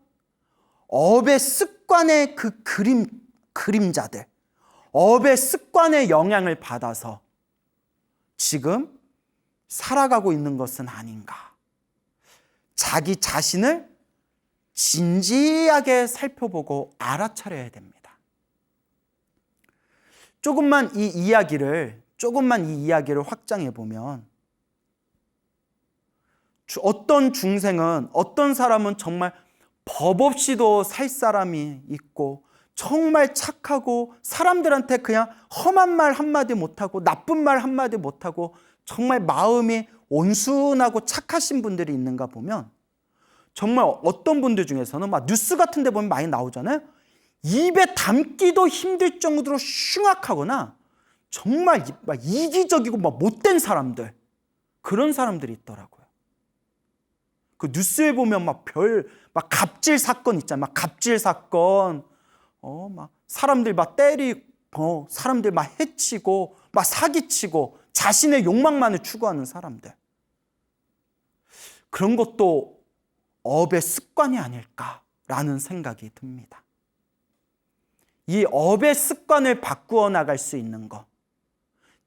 업의 습관의 그 그림자들, 업의 습관의 영향을 받아서 지금 살아가고 있는 것은 아닌가. 자기 자신을 진지하게 살펴보고 알아차려야 됩니다. 조금만 이 이야기를 확장해 보면, 어떤 중생은, 어떤 사람은 정말 법 없이도 살 사람이 있고, 정말 착하고 사람들한테 그냥 험한 말 한마디 못하고 나쁜 말 한마디 못하고 정말 마음이 온순하고 착하신 분들이 있는가 보면, 정말 어떤 분들 중에서는 막 뉴스 같은 데 보면 많이 나오잖아요. 입에 담기도 힘들 정도로 흉악하거나 정말 막 이기적이고 막 못된 사람들, 그런 사람들이 있더라고요. 그 뉴스에 보면 막 갑질 사건 있잖아요. 막 갑질 사건, 막 사람들 막 때리고, 사람들 막 해치고, 막 사기치고, 자신의 욕망만을 추구하는 사람들. 그런 것도 업의 습관이 아닐까라는 생각이 듭니다. 이 업의 습관을 바꾸어 나갈 수 있는 것,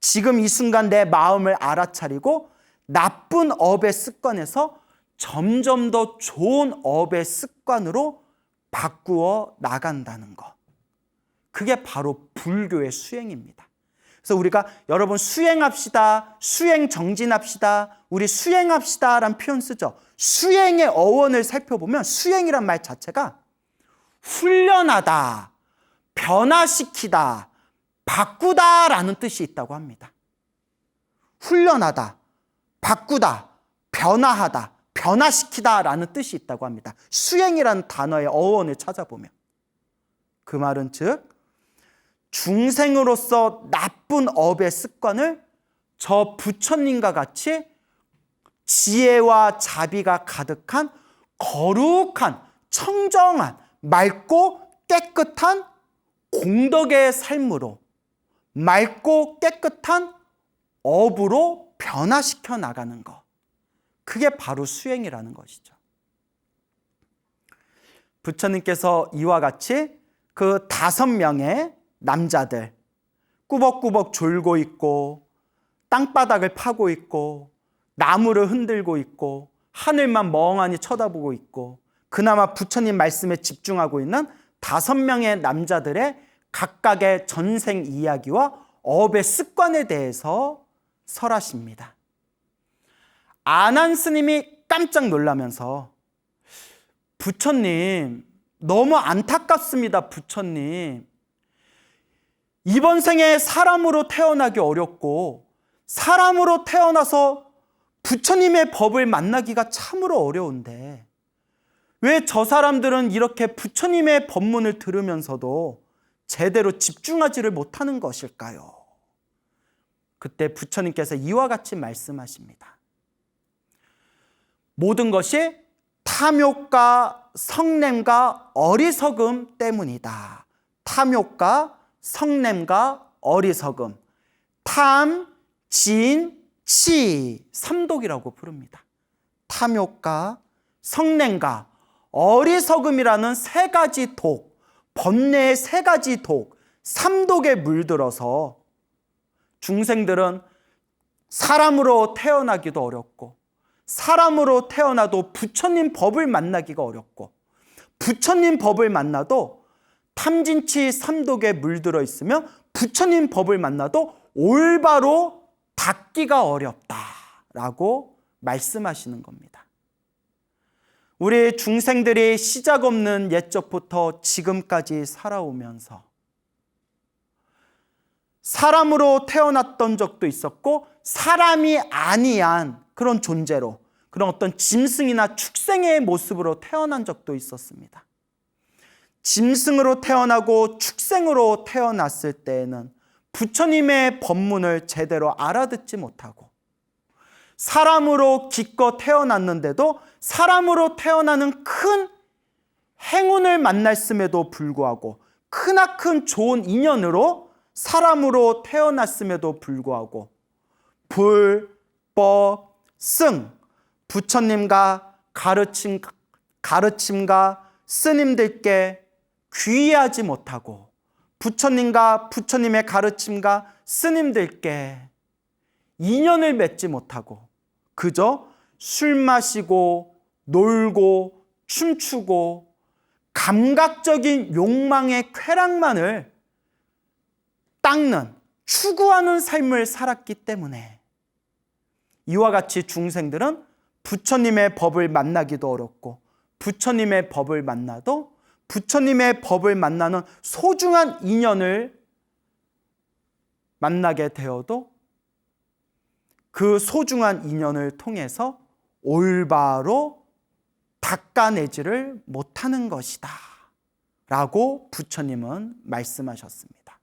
지금 이 순간 내 마음을 알아차리고 나쁜 업의 습관에서 점점 더 좋은 업의 습관으로 바꾸어 나간다는 것, 그게 바로 불교의 수행입니다. 그래서 우리가 여러분 수행합시다, 수행 정진합시다, 우리 수행합시다 라는 표현 쓰죠. 수행의 어원을 살펴보면 수행이란 말 자체가 훈련하다, 변화시키다, 바꾸다 라는 뜻이 있다고 합니다. 훈련하다, 바꾸다, 변화하다, 변화시키다 라는 뜻이 있다고 합니다. 수행이라는 단어의 어원을 찾아보면. 그 말은 즉 중생으로서 나쁜 업의 습관을 저 부처님과 같이 지혜와 자비가 가득한 거룩한, 청정한, 맑고 깨끗한 공덕의 삶으로, 맑고 깨끗한 업으로 변화시켜 나가는 것, 그게 바로 수행이라는 것이죠. 부처님께서 이와 같이 그 5명의 남자들, 꾸벅꾸벅 졸고 있고 땅바닥을 파고 있고 나무를 흔들고 있고 하늘만 멍하니 쳐다보고 있고 그나마 부처님 말씀에 집중하고 있는 5명의 남자들의 각각의 전생 이야기와 업의 습관에 대해서 설하십니다. 아난 스님이 깜짝 놀라면서, 부처님 너무 안타깝습니다. 부처님, 이번 생에 사람으로 태어나기 어렵고 사람으로 태어나서 부처님의 법을 만나기가 참으로 어려운데 왜 저 사람들은 이렇게 부처님의 법문을 들으면서도 제대로 집중하지를 못하는 것일까요? 그때 부처님께서 이와 같이 말씀하십니다. 모든 것이 탐욕과 성냄과 어리석음 때문이다. 탐욕과 성냄과 어리석음, 탐, 진, 치, 삼독이라고 부릅니다. 탐욕과 성냄과 어리석음이라는 세 가지 독, 번뇌의 세 가지 독, 삼독에 물들어서 중생들은 사람으로 태어나기도 어렵고, 사람으로 태어나도 부처님 법을 만나기가 어렵고, 부처님 법을 만나도 탐진치 삼독에 물들어 있으며 부처님 법을 만나도 올바로 닦기가 어렵다라고 말씀하시는 겁니다. 우리 중생들이 시작 없는 옛적부터 지금까지 살아오면서 사람으로 태어났던 적도 있었고, 사람이 아니한 그런 존재로, 그런 어떤 짐승이나 축생의 모습으로 태어난 적도 있었습니다. 짐승으로 태어나고 축생으로 태어났을 때에는 부처님의 법문을 제대로 알아듣지 못하고, 사람으로 기껏 태어났는데도 사람으로 태어나는 큰 행운을 만났음에도 불구하고, 크나큰 좋은 인연으로 사람으로 태어났음에도 불구하고 불, 법, 승, 부처님과 가르침과 스님들께 귀의하지 못하고, 부처님과 부처님의 가르침과 스님들께 인연을 맺지 못하고 그저 술 마시고 놀고 춤추고 감각적인 욕망의 쾌락만을 닦는, 추구하는 삶을 살았기 때문에 이와 같이 중생들은 부처님의 법을 만나기도 어렵고, 부처님의 법을 만나도 부처님의 법을 만나는 소중한 인연을 만나게 되어도 그 소중한 인연을 통해서 올바로 닦아내지를 못하는 것이다 라고 부처님은 말씀하셨습니다.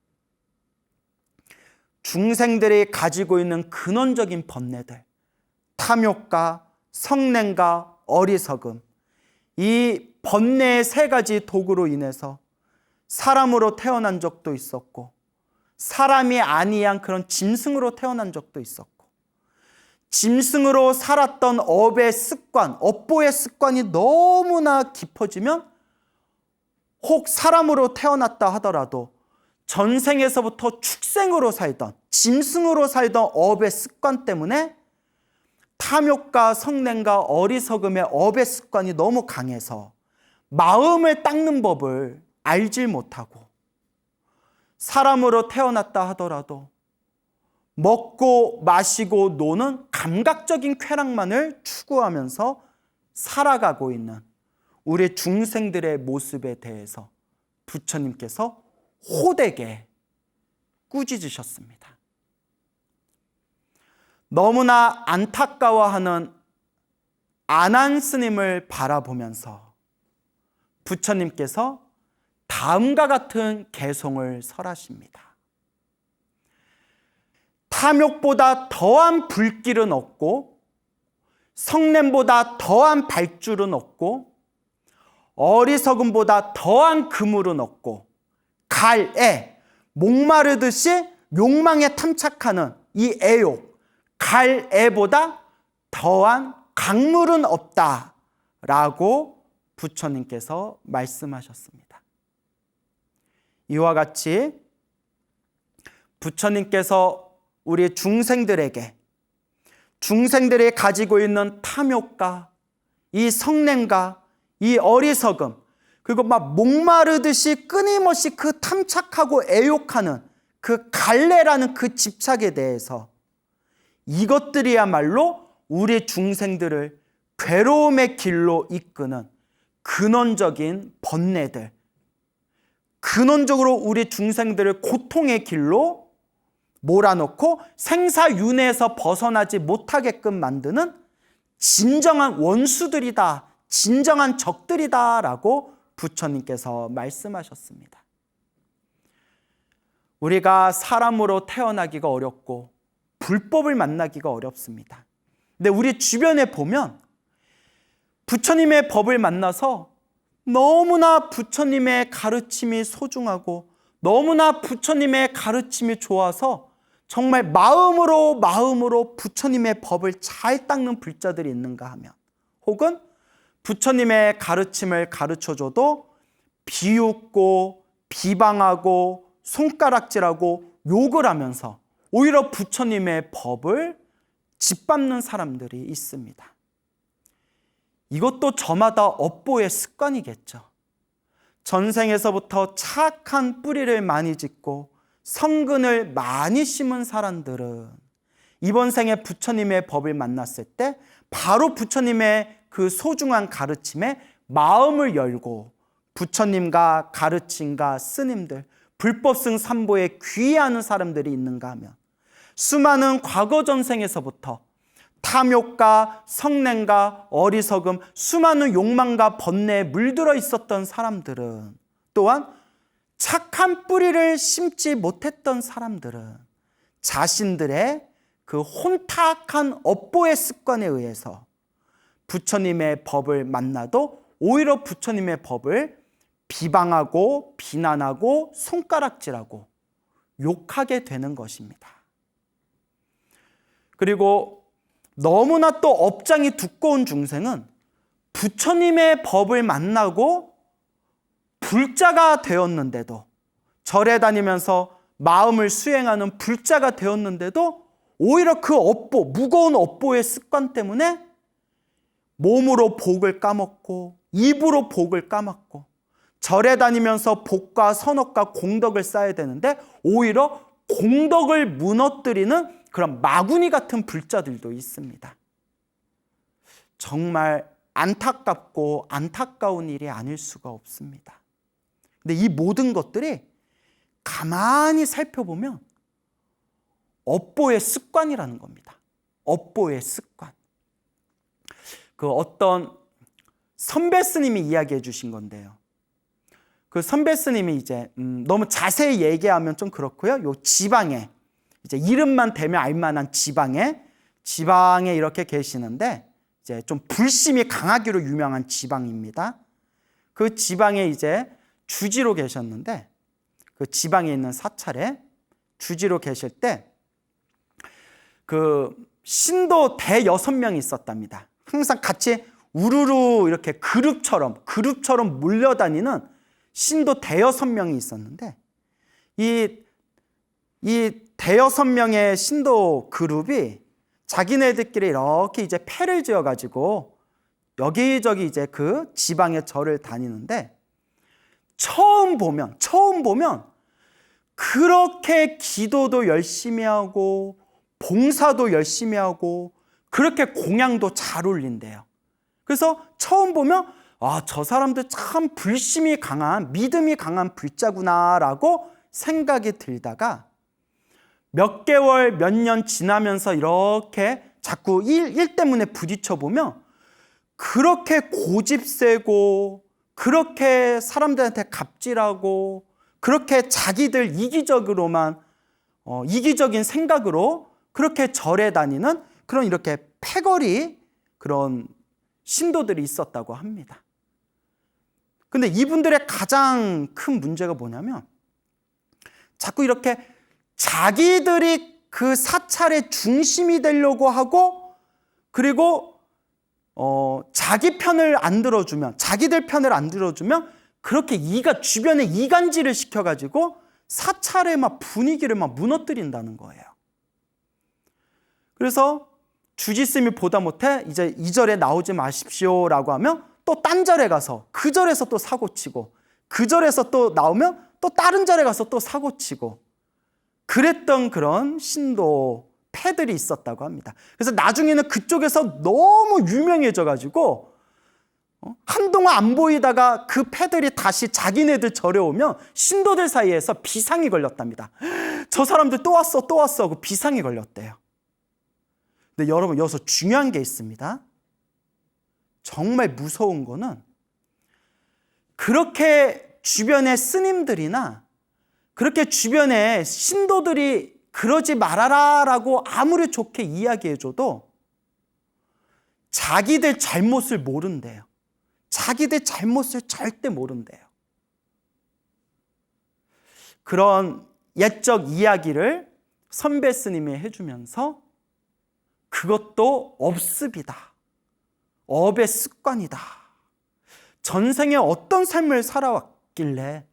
중생들이 가지고 있는 근원적인 번뇌들, 탐욕과 성냄과 어리석음, 이 번뇌의 세 가지 독으로 인해서 사람으로 태어난 적도 있었고, 사람이 아니한 그런 짐승으로 태어난 적도 있었고, 짐승으로 살았던 업의 습관, 업보의 습관이 너무나 깊어지면 혹 사람으로 태어났다 하더라도 전생에서부터 축생으로 살던, 짐승으로 살던 업의 습관 때문에 탐욕과 성냄과 어리석음의 업의 습관이 너무 강해서 마음을 닦는 법을 알질 못하고, 사람으로 태어났다 하더라도 먹고 마시고 노는 감각적인 쾌락만을 추구하면서 살아가고 있는 우리 중생들의 모습에 대해서 부처님께서 호되게 꾸짖으셨습니다. 너무나 안타까워하는 안한 스님을 바라보면서 부처님께서 다음과 같은 개송을 설하십니다. 탐욕보다 더한 불길은 없고, 성냄보다 더한 발줄은 없고, 어리석음보다 더한 그물은 없고, 갈애, 목마르듯이 욕망에 탐착하는 이 애욕, 갈애보다 더한 강물은 없다라고 부처님께서 말씀하셨습니다. 이와 같이 부처님께서 우리 중생들이 가지고 있는 탐욕과 이 성냄과 이 어리석음, 그리고 막 목마르듯이 끊임없이 그 탐착하고 애욕하는 그 갈래라는 그 집착에 대해서, 이것들이야말로 우리 중생들을 괴로움의 길로 이끄는 근원적인 번뇌들, 근원적으로 우리 중생들을 고통의 길로 몰아넣고 생사윤회에서 벗어나지 못하게끔 만드는 진정한 원수들이다, 진정한 적들이다 라고 부처님께서 말씀하셨습니다. 우리가 사람으로 태어나기가 어렵고 불법을 만나기가 어렵습니다. 근데 우리 주변에 보면 부처님의 법을 만나서 너무나 부처님의 가르침이 소중하고 너무나 부처님의 가르침이 좋아서 정말 마음으로 부처님의 법을 잘 닦는 불자들이 있는가 하면, 혹은 부처님의 가르침을 가르쳐줘도 비웃고 비방하고 손가락질하고 욕을 하면서 오히려 부처님의 법을 짓밟는 사람들이 있습니다. 이것도 저마다 업보의 습관이겠죠. 전생에서부터 착한 뿌리를 많이 짓고 성근을 많이 심은 사람들은 이번 생에 부처님의 법을 만났을 때 바로 부처님의 그 소중한 가르침에 마음을 열고 부처님과 가르침과 스님들, 불법승 삼보에 귀의하는 사람들이 있는가 하면, 수많은 과거 전생에서부터 탐욕과 성냄과 어리석음, 수많은 욕망과 번뇌에 물들어 있었던 사람들은, 또한 착한 뿌리를 심지 못했던 사람들은 자신들의 그 혼탁한 업보의 습관에 의해서 부처님의 법을 만나도 오히려 부처님의 법을 비방하고 비난하고 손가락질하고 욕하게 되는 것입니다. 그리고 너무나 또 업장이 두꺼운 중생은 부처님의 법을 만나고 불자가 되었는데도, 절에 다니면서 마음을 수행하는 불자가 되었는데도 오히려 그 업보, 무거운 업보의 습관 때문에 몸으로 복을 까먹고 입으로 복을 까먹고, 절에 다니면서 복과 선업과 공덕을 쌓아야 되는데 오히려 공덕을 무너뜨리는 그런 마구니 같은 불자들도 있습니다. 정말 안타깝고 안타까운 일이 아닐 수가 없습니다. 근데 이 모든 것들이 가만히 살펴보면 업보의 습관이라는 겁니다. 업보의 습관. 그 어떤 선배 스님이 이야기해 주신 건데요. 그 선배 스님이 이제 너무 자세히 얘기하면 좀 그렇고요. 요 지방에 이제 이름만 대면 알만한 지방에 이렇게 계시는데, 이제 좀 불심이 강하기로 유명한 지방입니다. 그 지방에 이제 주지로 계셨는데, 그 지방에 있는 사찰에 주지로 계실 때 그 신도 대 6명이 있었답니다. 항상 같이 우르르 이렇게 그룹처럼 몰려다니는 신도 대 6명이 있었는데, 이 대여섯 명의 신도 그룹이 자기네들끼리 이렇게 이제 패를 지어가지고 여기저기 이제 그 지방의 절을 다니는데, 처음 보면 그렇게 기도도 열심히 하고 봉사도 열심히 하고 그렇게 공양도 잘 올린대요. 그래서 처음 보면 저 사람들 참 불심이 강한, 믿음이 강한 불자구나라고 생각이 들다가 몇 개월, 몇 년 지나면서 이렇게 자꾸 일 때문에 부딪혀 보면 그렇게 고집세고, 그렇게 사람들한테 갑질하고, 그렇게 자기들 이기적인 생각으로 그렇게 절에 다니는 그런 이렇게 패거리 그런 신도들이 있었다고 합니다. 근데 이분들의 가장 큰 문제가 뭐냐면, 자꾸 이렇게 자기들이 그 사찰의 중심이 되려고 하고, 그리고 자기들 편을 안 들어주면 그렇게 주변에 이간질을 시켜가지고 사찰의 분위기를 무너뜨린다는 거예요. 그래서 주지스님이 보다 못해 이제 이 절에 나오지 마십시오라고 하면 또 딴 절에 가서 그 절에서 또 사고치고, 그 절에서 또 나오면 또 다른 절에 가서 또 사고치고, 그랬던 그런 신도 패들이 있었다고 합니다. 그래서 나중에는 그쪽에서 너무 유명해져가지고 한동안 안 보이다가 그 패들이 다시 자기네들 절에 오면 신도들 사이에서 비상이 걸렸답니다. 저 사람들 또 왔어 하고 비상이 걸렸대요. 근데 여러분, 여기서 중요한 게 있습니다. 정말 무서운 거는, 그렇게 주변의 스님들이나 그렇게 주변에 신도들이 그러지 말아라라고 아무리 좋게 이야기해줘도 자기들 잘못을 모른대요. 자기들 잘못을 절대 모른대요. 그런 옛적 이야기를 선배 스님이 해주면서 그것도 업습이다. 업의 습관이다. 전생에 어떤 삶을 살아왔길래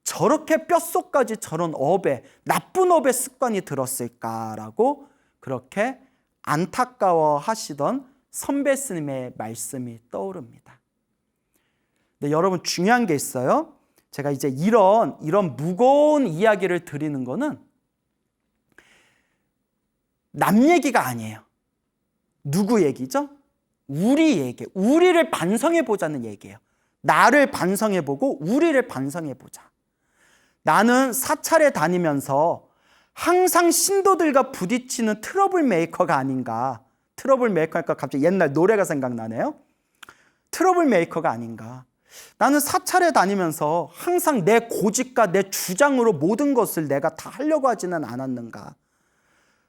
저렇게 뼛속까지 저런 업의, 나쁜 업의 습관이 들었을까라고 그렇게 안타까워 하시던 선배 스님의 말씀이 떠오릅니다. 근데 여러분 중요한 게 있어요. 제가 이제 이런 무거운 이야기를 드리는 거는 남 얘기가 아니에요. 누구 얘기죠? 우리 얘기, 우리를 반성해 보자는 얘기예요. 나를 반성해 보고 우리를 반성해 보자. 나는 사찰에 다니면서 항상 신도들과 부딪히는 트러블 메이커가 아닌가. 트러블 메이커니까 갑자기 옛날 노래가 생각나네요. 트러블 메이커가 아닌가. 나는 사찰에 다니면서 항상 내 고집과 내 주장으로 모든 것을 내가 다 하려고 하지는 않았는가.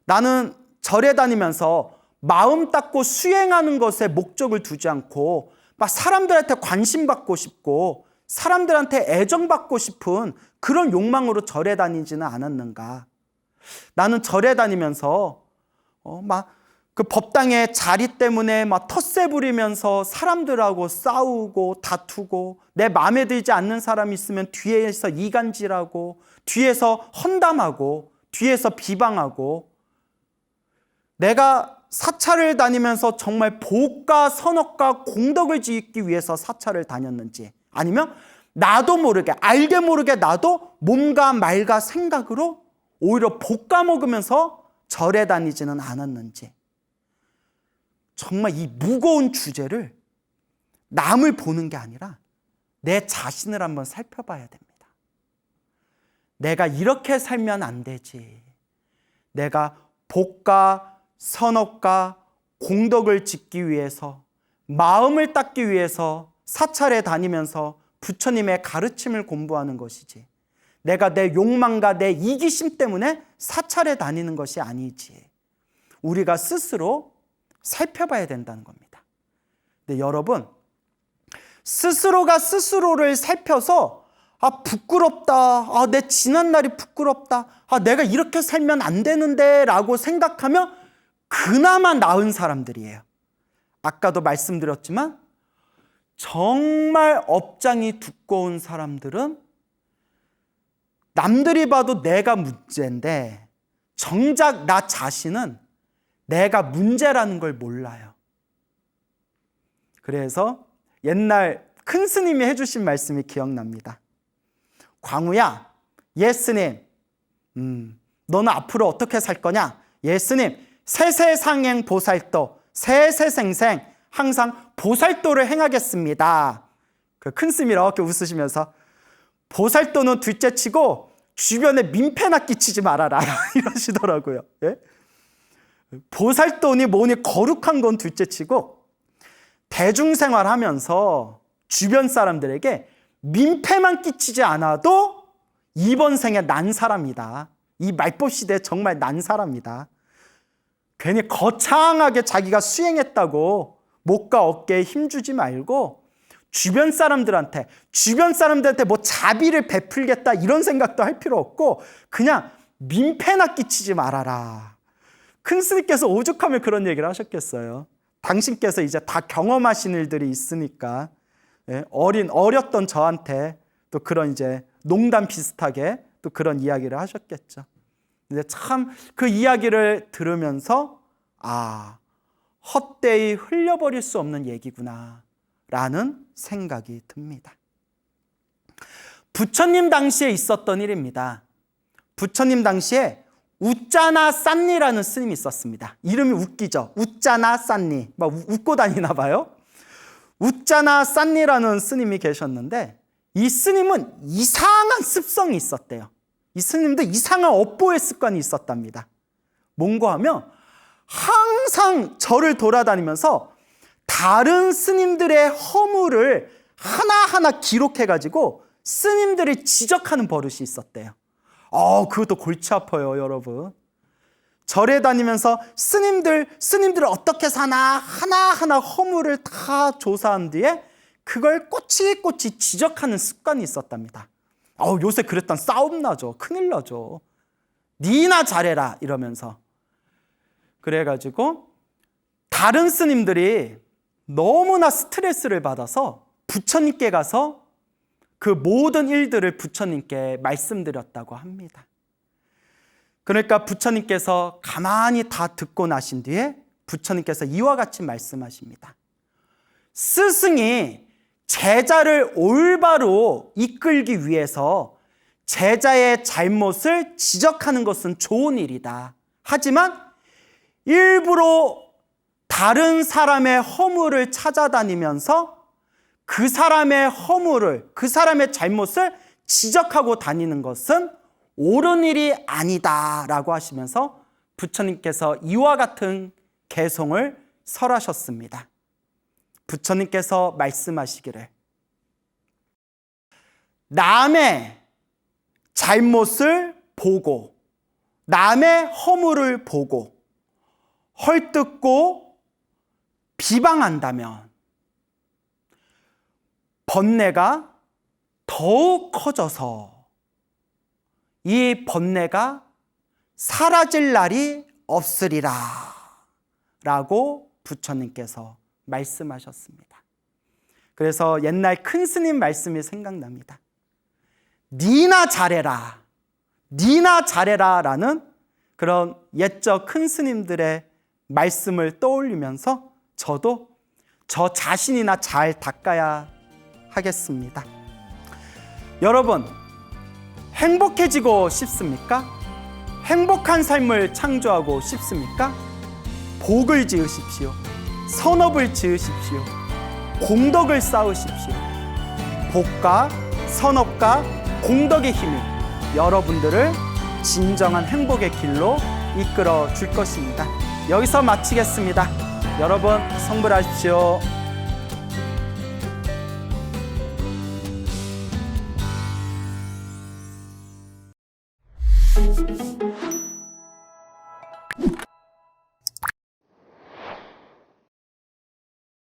나는 절에 다니면서 마음 닦고 수행하는 것에 목적을 두지 않고 막 사람들한테 관심 받고 싶고 사람들한테 애정받고 싶은 그런 욕망으로 절에 다니지는 않았는가. 나는 절에 다니면서 막 그 법당의 자리 때문에 막 텃세 부리면서 사람들하고 싸우고 다투고 내 마음에 들지 않는 사람이 있으면 뒤에서 이간질하고 뒤에서 헌담하고 뒤에서 비방하고 내가 사찰을 다니면서 정말 복과 선업과 공덕을 짓기 위해서 사찰을 다녔는지 아니면 나도 모르게 알게 모르게 나도 몸과 말과 생각으로 오히려 볶아 먹으면서 절에 다니지는 않았는지 정말 이 무거운 주제를 남을 보는 게 아니라 내 자신을 한번 살펴봐야 됩니다. 내가 이렇게 살면 안 되지. 내가 복과 선업과 공덕을 짓기 위해서 마음을 닦기 위해서 사찰에 다니면서 부처님의 가르침을 공부하는 것이지 내가 내 욕망과 내 이기심 때문에 사찰에 다니는 것이 아니지. 우리가 스스로 살펴봐야 된다는 겁니다. 근데 여러분 스스로가 스스로를 살펴서 부끄럽다. 내 지난날이 부끄럽다. 내가 이렇게 살면 안 되는데 라고 생각하면 그나마 나은 사람들이에요. 아까도 말씀드렸지만 정말 업장이 두꺼운 사람들은 남들이 봐도 내가 문제인데 정작 나 자신은 내가 문제라는 걸 몰라요. 그래서 옛날 큰 스님이 해주신 말씀이 기억납니다. 광우야, 예 스님, 너는 앞으로 어떻게 살 거냐? 예 스님, 세세상행 보살도, 세세생생 항상 보살도를 행하겠습니다. 그 큰 스님이 이렇게 웃으시면서 보살도는 둘째치고 주변에 민폐나 끼치지 말아라 이러시더라고요. 예? 보살도니 뭐니 거룩한 건 둘째치고 대중생활하면서 주변 사람들에게 민폐만 끼치지 않아도 이번 생에 난 사람이다. 이 말법 시대에 정말 난 사람이다. 괜히 거창하게 자기가 수행했다고 목과 어깨에 힘주지 말고 주변 사람들한테 뭐 자비를 베풀겠다 이런 생각도 할 필요 없고 그냥 민폐나 끼치지 말아라. 큰 스님께서 오죽하면 그런 얘기를 하셨겠어요. 당신께서 이제 다 경험하신 일들이 있으니까 어렸던 저한테 또 그런 이제 농담 비슷하게 또 그런 이야기를 하셨겠죠. 근데 참 그 이야기를 들으면서 헛되이 흘려버릴 수 없는 얘기구나 라는 생각이 듭니다. 부처님 당시에 있었던 일입니다. 부처님 당시에 우짜나 싼니라는 스님이 있었습니다. 이름이 웃기죠. 우짜나 싼니. 막 웃고 다니나 봐요. 우짜나 싼니라는 스님이 계셨는데 이 스님은 이상한 습성이 있었대요. 이 스님도 이상한 업보의 습관이 있었답니다. 뭔가 하면 항상 절을 돌아다니면서 다른 스님들의 허물을 하나하나 기록해가지고 스님들을 지적하는 버릇이 있었대요. 그것도 골치 아파요, 여러분. 절에 다니면서 스님들 어떻게 사나 하나하나 허물을 다 조사한 뒤에 그걸 꼬치꼬치 지적하는 습관이 있었답니다. 요새 그랬던 싸움 나죠. 큰일 나죠. 니나 잘해라 이러면서. 그래가지고 다른 스님들이 너무나 스트레스를 받아서 부처님께 가서 그 모든 일들을 부처님께 말씀드렸다고 합니다. 그러니까 부처님께서 가만히 다 듣고 나신 뒤에 부처님께서 이와 같이 말씀하십니다. 스승이 제자를 올바로 이끌기 위해서 제자의 잘못을 지적하는 것은 좋은 일이다. 하지만 일부러 다른 사람의 허물을 찾아다니면서 그 사람의 허물을, 그 사람의 잘못을 지적하고 다니는 것은 옳은 일이 아니다라고 하시면서 부처님께서 이와 같은 개송을 설하셨습니다. 부처님께서 말씀하시기를 남의 잘못을 보고 남의 허물을 보고 헐뜯고 비방한다면 번뇌가 더욱 커져서 이 번뇌가 사라질 날이 없으리라 라고 부처님께서 말씀하셨습니다. 그래서 옛날 큰 스님 말씀이 생각납니다. 니나 잘해라, 니나 잘해라 라는 그런 옛적 큰 스님들의 말씀을 떠올리면서 저도 저 자신이나 잘 닦아야 하겠습니다. 여러분, 행복해지고 싶습니까? 행복한 삶을 창조하고 싶습니까? 복을 지으십시오. 선업을 지으십시오. 공덕을 쌓으십시오. 복과 선업과 공덕의 힘이 여러분들을 진정한 행복의 길로 이끌어 줄 것입니다. 여기서 마치겠습니다. 여러분 성불하십시오.